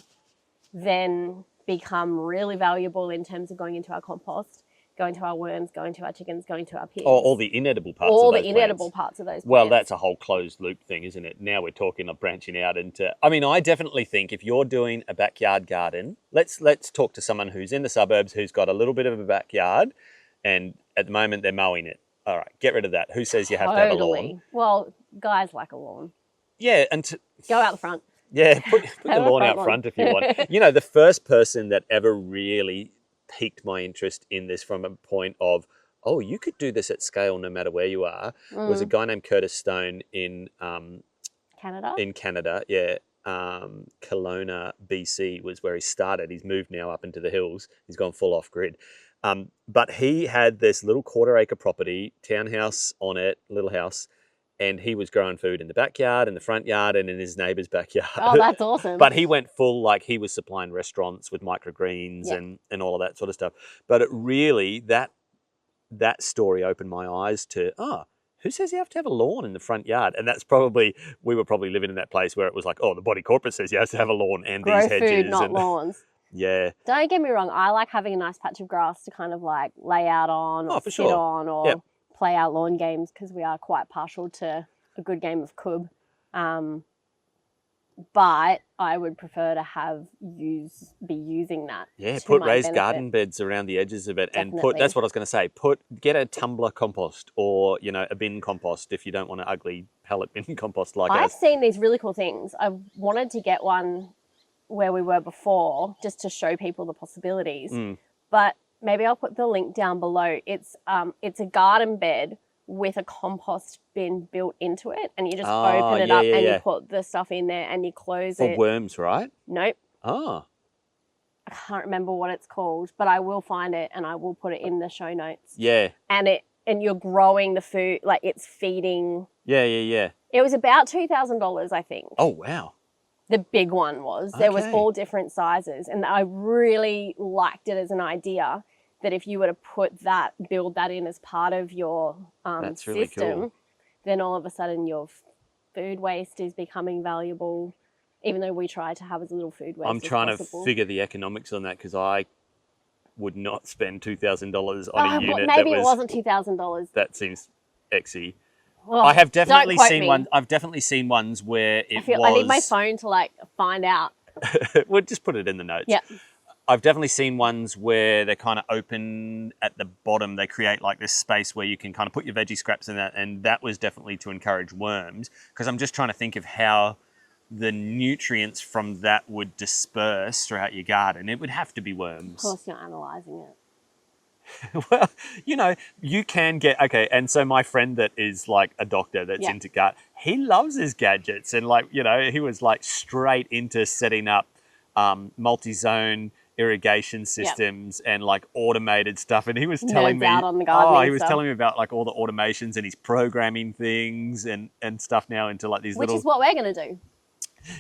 then become really valuable in terms of going into our compost, going to our worms, going to our chickens, going to our pigs. Oh, all the inedible parts all of those the inedible plants. parts of those plants. Well, that's a whole closed loop thing, isn't it? Now we're talking of branching out into... I mean, I definitely think if you're doing a backyard garden, let's talk to someone who's in the suburbs, who's got a little bit of a backyard, and at the moment they're mowing it. All right, get rid of that. Who says you have to have a lawn? Well, guys like a lawn. Yeah, go out the front. Yeah, put the lawn out front if you want. You know, the first person that ever really piqued my interest in this from a point of, oh, you could do this at scale no matter where you are, was a guy named Curtis Stone in Canada. In Canada, yeah. Kelowna, BC was where he started. He's moved now up into the hills. He's gone full off grid. But he had this little 1/4 acre property, townhouse on it, little house, and he was growing food in the backyard, in the front yard, and in his neighbour's backyard. Oh, that's awesome. But he went full, like he was supplying restaurants with microgreens and all of that sort of stuff. But it really, that story opened my eyes to, who says you have to have a lawn in the front yard? And that's probably, we were probably living in that place where it was like, oh, the body corporate says you have to have a lawn and Grow these hedges. food, not lawns. Yeah. Don't get me wrong. I like having a nice patch of grass to kind of like lay out on or sit on or play our lawn games because we are quite partial to a good game of cub. But I would prefer to be using that. Yeah, put raised garden beds around the edges of it. Definitely. And that's what I was going to say, get a tumbler compost or, a bin compost if you don't want an ugly pellet bin compost like I've seen these really cool things. I wanted to get one where we were before just to show people the possibilities. But maybe I'll put the link down below. It's a garden bed with a compost bin built into it, and you just open it up and you put the stuff in there and you close it. For worms, right? Nope. Oh. I can't remember what it's called, but I will find it and I will put it in the show notes. Yeah. And you're growing the food, like it's feeding. Yeah. It was about $2,000, I think. Oh, wow. The big one was. There was all different sizes, and I really liked it as an idea that if you were to build that in as part of your That's really system, cool. Then all of a sudden your food waste is becoming valuable, even though we try to have as little food waste I'm trying as possible. to figure the economics on that because I would not spend $2,000 on a unit. Maybe it wasn't $2,000. That seems exy. Oh, I have definitely seen one. I've definitely seen ones where I need my phone to find out. We'll just put it in the notes. Yeah. I've definitely seen ones where they're kind of open at the bottom. They create like this space where you can kind of put your veggie scraps in that. And that was definitely to encourage worms, because I'm just trying to think of how the nutrients from that would disperse throughout your garden. It would have to be worms. Of course, you're analysing it. Well, you can get, and so my friend that is like a doctor that's into gut, he loves his gadgets, and he was like straight into setting up multi-zone irrigation systems and like automated stuff, and he was telling me telling me about like all the automations, and he's programming things and stuff now into like these which is what we're going to do.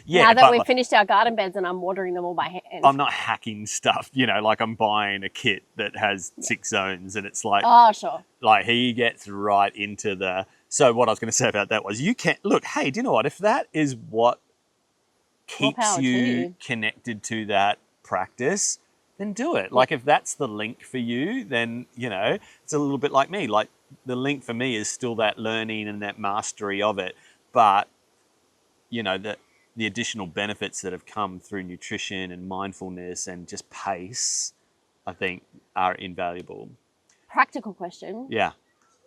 Yeah, now that we've finished our garden beds and I'm watering them all by hand. I'm not hacking stuff, like I'm buying a kit that has 6 zones, and it's like, oh, sure. Like he gets right into the, so what I was going to say about that was you can't, look, hey, do you know what? If that is what keeps you connected to that practice, then do it. Like if that's the link for you, then, you know, it's a little bit like me. Like the link for me is still that learning and that mastery of it. But, you know, the additional benefits that have come through nutrition and mindfulness and just pace, I think are invaluable. Practical question. Yeah.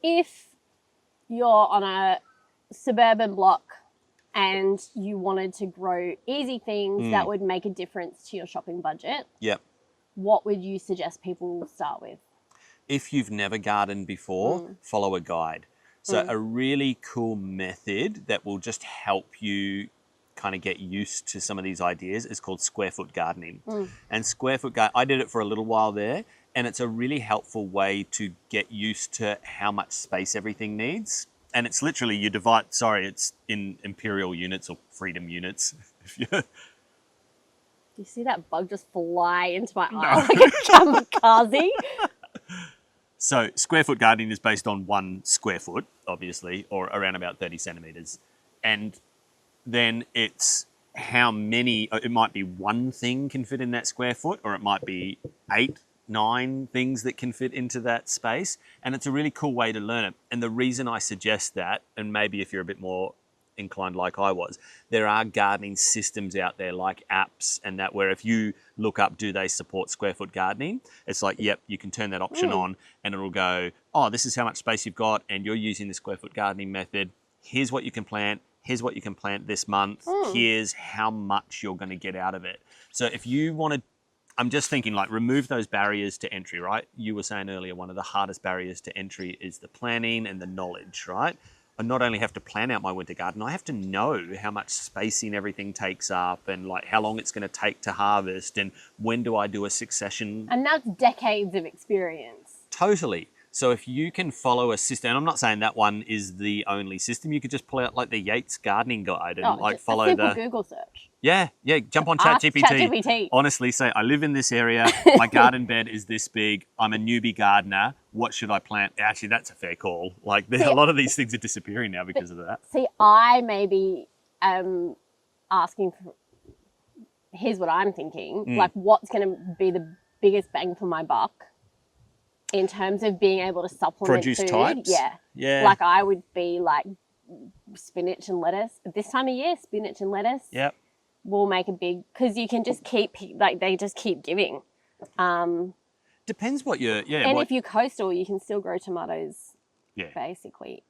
If you're on a suburban block and you wanted to grow easy things that would make a difference to your shopping budget, Yep. what would you suggest people start with? If you've never gardened before, follow a guide. So a really cool method that will just help you kind of get used to some of these ideas is called square foot gardening. And square foot gardening, I did it for a little while there, and it's a really helpful way to get used to how much space everything needs. And it's literally you divide, it's in imperial units or freedom units. Do you see that bug just fly into my eye like a kamikaze? So square foot gardening is based on 1 square foot, obviously, or around about 30 centimetres. And then it's how many, it might be 1 thing can fit in that square foot, or it might be 8, 9 things that can fit into that space. And it's a really cool way to learn it. And the reason I suggest that, and maybe if you're a bit more inclined like I was, there are gardening systems out there like apps and that, where if you look up, do they support square foot gardening? It's like, yep, you can turn that option on and it'll go, oh, this is how much space you've got and you're using the square foot gardening method. Here's what you can plant. Here's what you can plant this month. Here's how much you're going to get out of it. So if you want to, I'm just thinking like remove those barriers to entry, right? You were saying earlier, one of the hardest barriers to entry is the planning and the knowledge, right? I not only have to plan out my winter garden, I have to know how much spacing everything takes up and like how long it's going to take to harvest and when do I do a succession. And that's decades of experience. Totally. So if you can follow a system, and I'm not saying that one is the only system, you could just pull out like the Yates gardening guide and like follow a simple Google search. Yeah, jump on ChatGPT. Honestly, say, I live in this area, my garden bed is this big, I'm a newbie gardener, what should I plant? Actually, that's a fair call. Like, a lot of these things are disappearing now because of that. See, I maybe am asking for, here's what I'm thinking, like what's going to be the biggest bang for my buck in terms of being able to supplement produce food. Types? Yeah. Like I would be like spinach and lettuce. At this time of year, spinach and lettuce. Yep. Will make a big, because you can just keep, like they just keep giving. Depends what you're, And if you're coastal, you can still grow tomatoes basically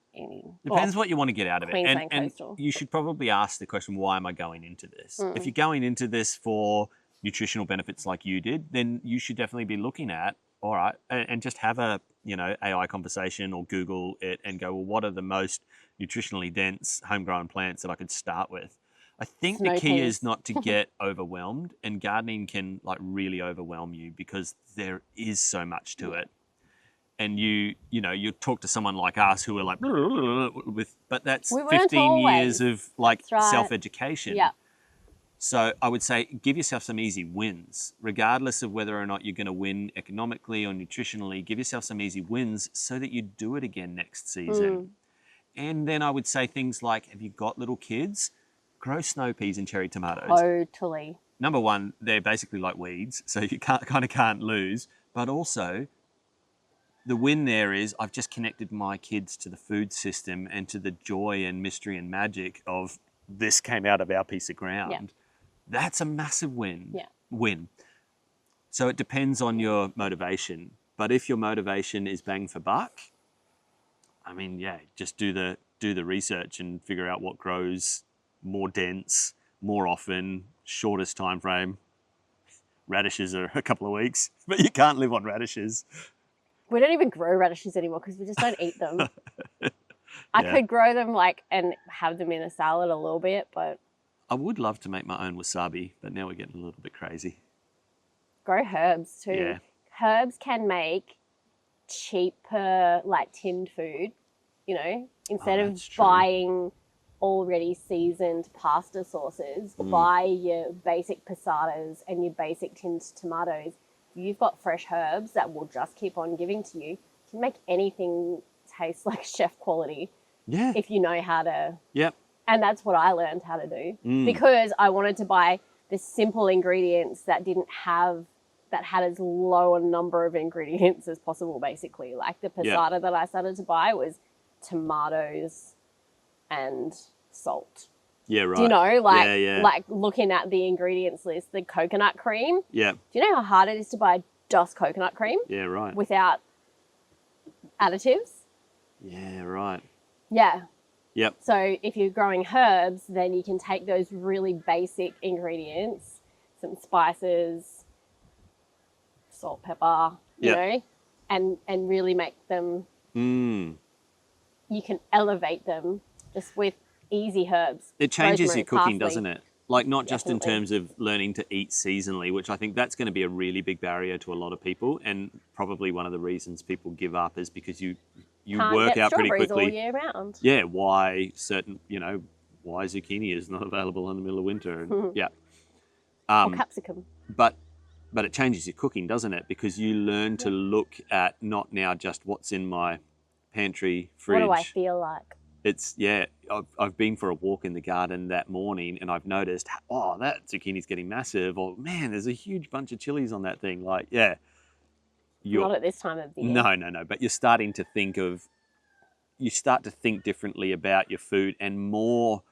depends what you want to get out of it. Queensland And coastal. you should probably ask the question, why am I going into this? If you're going into this for nutritional benefits like you did, then you should definitely be looking at, all right, and just have a, AI conversation or Google it and go, well, what are the most nutritionally dense homegrown plants that I could start with? I think the key is not to get overwhelmed, and gardening can like really overwhelm you because there is so much to it. And you talk to someone like us who are like, but that's 15 years of like self-education. Yeah. So I would say give yourself some easy wins, regardless of whether or not you're going to win economically or nutritionally. Give yourself some easy wins so that you do it again next season. And then I would say things like, have you got little kids? Grow snow peas and cherry tomatoes. Totally. Number one, they're basically like weeds, so you can't lose. But also, the win there is I've just connected my kids to the food system and to the joy and mystery and magic of this came out of our piece of ground. Yeah. That's a massive win. Yeah. Win. So it depends on your motivation. But if your motivation is bang for buck, I mean, just do the research and figure out what grows more dense, more often, shortest time frame. Radishes are a couple of weeks, but you can't live on radishes. We don't even grow radishes anymore because we just don't eat them. I could grow them and have them in a salad a little bit, but... I would love to make my own wasabi, but now we're getting a little bit crazy. Grow herbs too. Yeah. Herbs can make cheaper, tinned food, instead of buying already seasoned pasta sauces, buy your basic passatas and your basic tinned tomatoes. You've got fresh herbs that will just keep on giving to you. You can make anything taste like chef quality. Yeah. If you know how to. Yep. And that's what I learned how to do because I wanted to buy the simple ingredients that that had as low a number of ingredients as possible, basically. Like the passata that I started to buy was tomatoes and salt. Yeah, right. Do you know, like looking at the ingredients list, the coconut cream. Yeah. Do you know how hard it is to buy just coconut cream? Yeah, right. Without additives? Yeah, right. Yeah. Yep. So if you're growing herbs, then you can take those really basic ingredients, some spices, salt, pepper, you know, and really make them, you can elevate them just with easy herbs. It changes rosemary, your cooking, parsley. doesn't it? Like not just in Definitely. terms of learning to eat seasonally, which I think that's going to be a really big barrier to a lot of people, and probably one of the reasons people give up is because you Can't work get out pretty strawberries quickly. all year round. Yeah, why certain, why zucchini is not available in the middle of winter. And, Or capsicum. But it changes your cooking, doesn't it? Because you learn to look at not now just what's in my pantry, fridge. What do I feel like? It's, I've been for a walk in the garden that morning and I've noticed, oh, that zucchini's getting massive, or man, there's a huge bunch of chilies on that thing. Like, Not at this time of the year. No. But you start to think differently about your food, and more,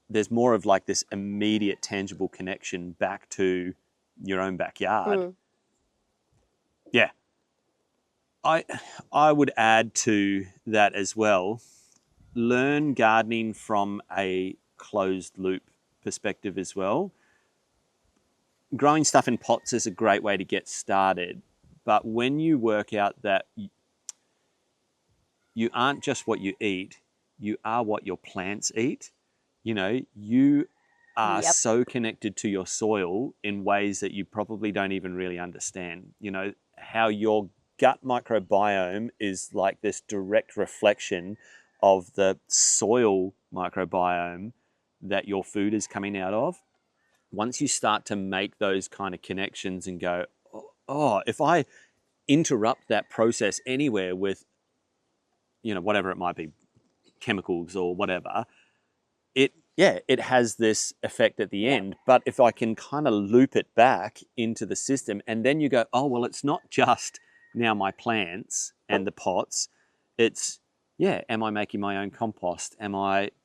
there's more of like this immediate tangible connection back to your own backyard. Yeah. I would add to that as well, learn gardening from a closed loop perspective as well. Growing stuff in pots is a great way to get started, but when you work out that you aren't just what you eat, you are what your plants eat. You are so connected to your soil in ways that you probably don't even really understand. How your gut microbiome is like this direct reflection of the soil microbiome that your food is coming out of. Once you start to make those kind of connections and go, oh, if I interrupt that process anywhere with, whatever it might be, chemicals or whatever, it has this effect at the end. But if I can kind of loop it back into the system, and then you go, oh, well, it's not just now my plants and the pots, it's, am I making my own compost?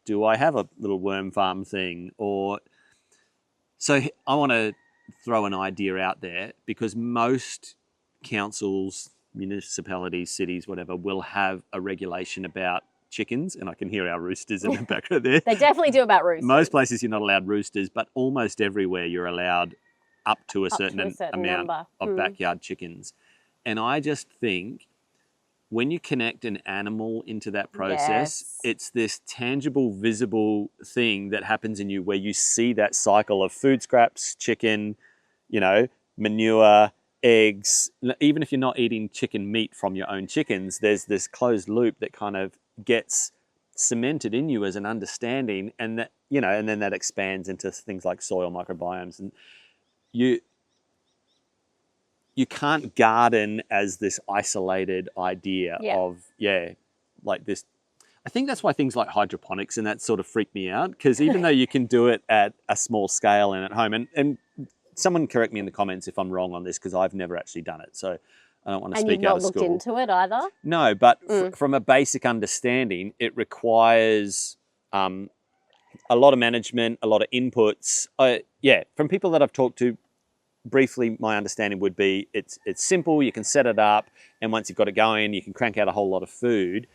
Do I have a little worm farm thing? So I want to throw an idea out there, because most councils, municipalities, cities, whatever, will have a regulation about chickens, and I can hear our roosters in the background there. They definitely do about roosters. Most places you're not allowed roosters, but almost everywhere you're allowed up to a certain amount number of backyard chickens. And I just think when you connect an animal into that process, it's this tangible, visible thing that happens in you where you see that cycle of food scraps, chicken, manure, eggs. Even if you're not eating chicken meat from your own chickens, there's this closed loop that kind of gets cemented in you as an understanding, and that, and then that expands into things like soil microbiomes. And you can't garden as this isolated idea of, like this. I think that's why things like hydroponics and that sort of freak me out, because even though you can do it at a small scale and at home, and someone correct me in the comments if I'm wrong on this, because I've never actually done it, so I don't want to speak out of school. And you've not looked into it either? No, but from a basic understanding, it requires a lot of management, a lot of inputs. From people that I've talked to, briefly, my understanding would be it's simple, you can set it up, and once you've got it going, you can crank out a whole lot of food.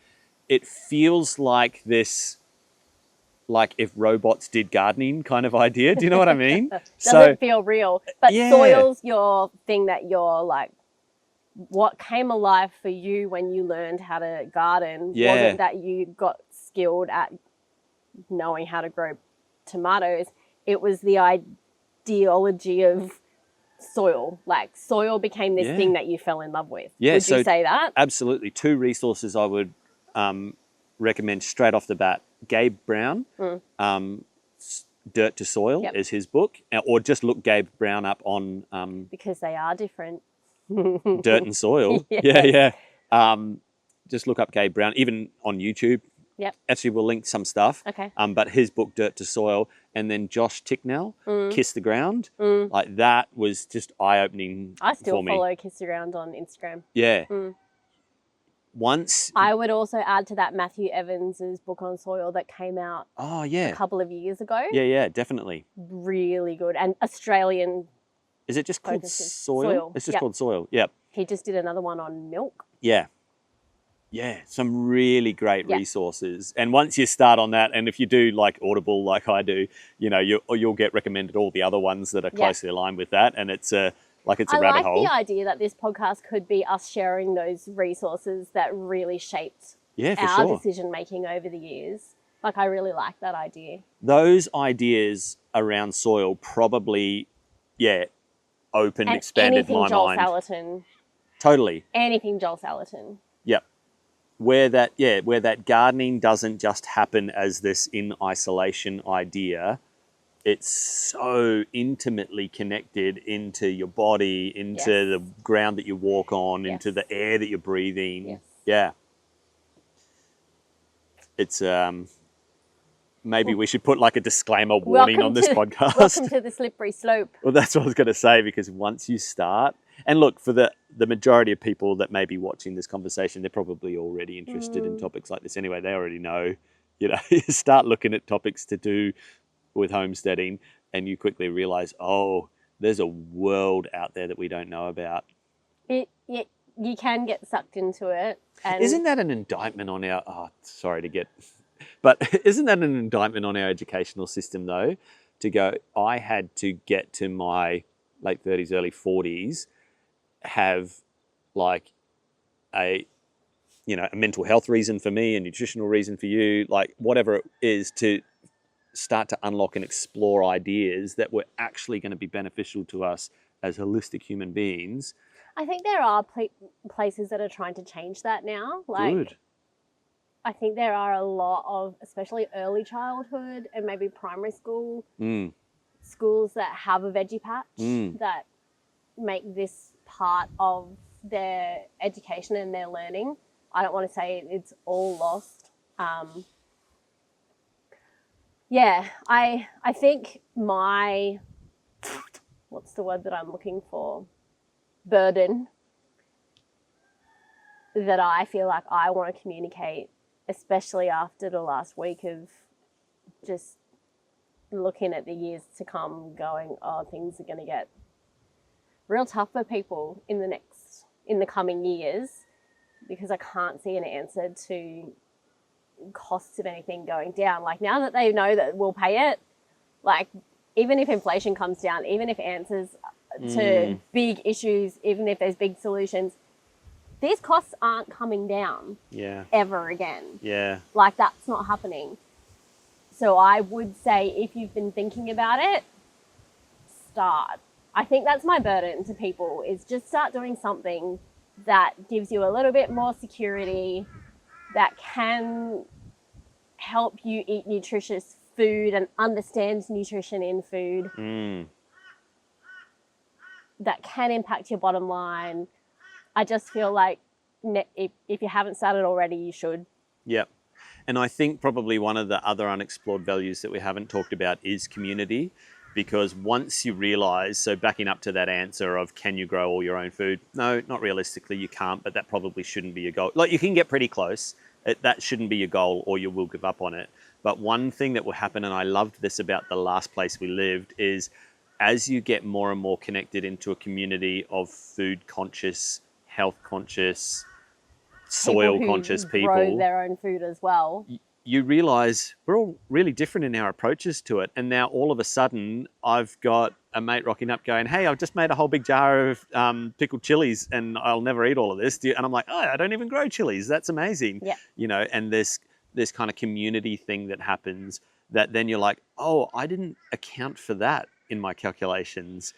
It feels like this, like if robots did gardening kind of idea. Do you know what I mean? Doesn't feel real. But soil's your thing that you're like, what came alive for you when you learned how to garden wasn't that you got skilled at knowing how to grow tomatoes. It was the ideology of soil. Like soil became this thing that you fell in love with. Would you say that? Absolutely. 2 resources I would recommend straight off the bat. Gabe Brown, Dirt to Soil is his book. Or just look Gabe Brown up on... because they are different. Dirt and Soil. Just look up Gabe Brown. Even on YouTube, Yep. Actually, we'll link some stuff. Okay. But his book, Dirt to Soil, and then Josh Ticknell, Kiss the Ground. Like that was just eye-opening I still for me. follow Kiss the Ground on Instagram. Yeah. Once I would also add to that Matthew Evans's book on soil that came out a couple of years ago. Yeah, definitely. Really good. And Australian. Is it just called Soil? It's just called Soil. Yep. He just did another one on milk. Yeah. Yeah, some really great resources. And once you start on that, and if you do like Audible like I do, you know, you'll get recommended all the other ones that are closely aligned with that. And it's a rabbit hole. I like the idea that this podcast could be us sharing those resources that really shaped our decision making over the years. Like, I really like that idea. Those ideas around soil probably, expanded my Joel mind. Salatin. Totally. Anything Joel Salatin. Yep. Where that gardening doesn't just happen as this in isolation idea. It's so intimately connected into your body, into the ground that you walk on, into the air that you're breathing. Yes. Yeah. It's maybe we should put like a disclaimer warning on this podcast. Welcome to the slippery slope. Well, that's what I was going to say, because once you start, and look, for the majority of people that may be watching this conversation, they're probably already interested in topics like this anyway. They already know, you know, you start looking at topics to do with homesteading and you quickly realize, oh, there's a world out there that we don't know about. You can get sucked into it. And isn't that an indictment on our, but isn't that an indictment on our educational system though? To go, I had to get to my late 30s, early 40s, have like a mental health reason for me, a nutritional reason for you, like whatever it is, to start to unlock and explore ideas that were actually going to be beneficial to us as holistic human beings. I think there are places that are trying to change that now. Like, good. I think there are a lot of, especially early childhood and maybe primary school schools that have a veggie patch that make this part of their education and their learning. I don't want to say it's all lost. I think my, what's the word that I'm looking for? Burden that I feel like I want to communicate, especially after the last week of just looking at the years to come, going, oh, things are going to get real tough for people in the coming years, because I can't see an answer to costs of anything going down. Like, now that they know that we'll pay it, like, even if inflation comes down, even if answers to big issues, even if there's big solutions, these costs aren't coming down ever again. Yeah. Like, that's not happening. So I would say, if you've been thinking about it, start. I think that's my burden to people, is just start doing something that gives you a little bit more security, that can help you eat nutritious food and understand nutrition in food, that can impact your bottom line. I just feel like if you haven't started already, you should. Yep. And I think probably one of the other unexplored values that we haven't talked about is community. Because once you realize, so backing up to that answer of, can you grow all your own food? No, not realistically, you can't, but that probably shouldn't be your goal. Like, you can get pretty close. That shouldn't be your goal, or you will give up on it. But one thing that will happen, and I loved this about the last place we lived, is as you get more and more connected into a community of food conscious, health conscious, soil conscious people, grow their own food as well, you realize we're all really different in our approaches to it. And now all of a sudden I've got a mate rocking up going, hey, I've just made a whole big jar of pickled chilies and I'll never eat all of this. And I'm like, oh, I don't even grow chilies. That's amazing. Yeah. You know, and this kind of community thing that happens, that then you're like, oh, I didn't account for that in my calculations,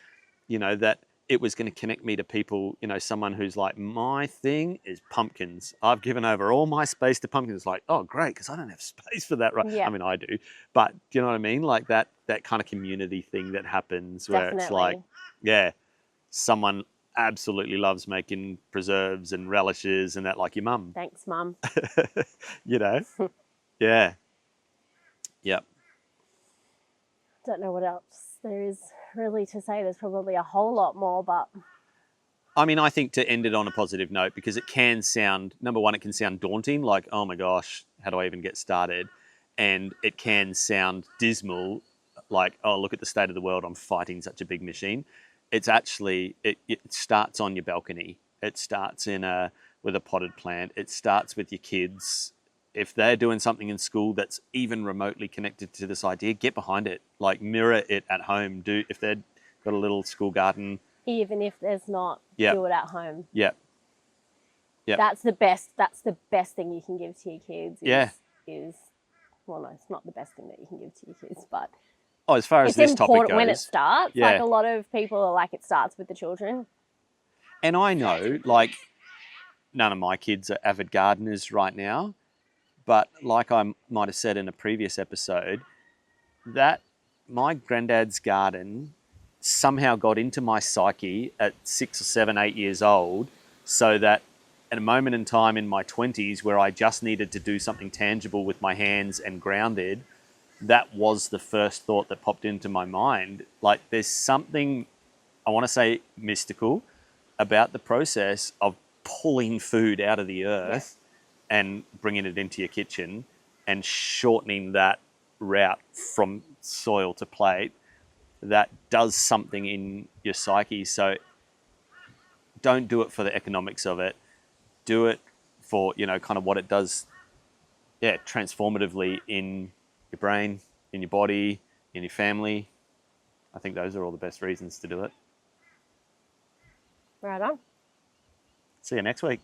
you know, that it was going to connect me to people, you know, someone who's like, my thing is pumpkins. I've given over all my space to pumpkins. It's like, oh, great, because I don't have space for that, right? Yeah. I mean, I do. But do you know what I mean? Like that kind of community thing that happens where Definitely. It's like, yeah, someone absolutely loves making preserves and relishes and that, like your mum. Thanks, Mum. You know? Yeah. Yep. Don't know what else there is really to say. There's probably a whole lot more, but I mean, I think to end it on a positive note, because it can sound, number one, it can sound daunting, like, oh my gosh, how do I even get started? And it can sound dismal, like, oh, look at the state of the world, I'm fighting such a big machine. It's actually, it starts on your balcony. It starts with a potted plant. It starts with your kids. If they're doing something in school that's even remotely connected to this idea, get behind it. Like, mirror it at home. If they've got a little school garden, even if there's not, Yep. do it at home. Yep. Yep. That's the best thing you can give to your kids. Well, no, it's not the best thing that you can give to your kids, but as far as it's this topic important goes, when it starts. Yeah. Like, a lot of people are like, it starts with the children. And I know, like, none of my kids are avid gardeners right now, but like I might have said in a previous episode, that my granddad's garden somehow got into my psyche at 6 or 7, 8 years old, so that at a moment in time in my 20s where I just needed to do something tangible with my hands and grounded, that was the first thought that popped into my mind. Like, there's something, I want to say, mystical about the process of pulling food out of the earth and bringing it into your kitchen and shortening that route from soil to plate. That does something in your psyche. So don't do it for the economics of it. Do it for, kind of what it does, transformatively in your brain, in your body, in your family. I think those are all the best reasons to do it. Right on. See you next week.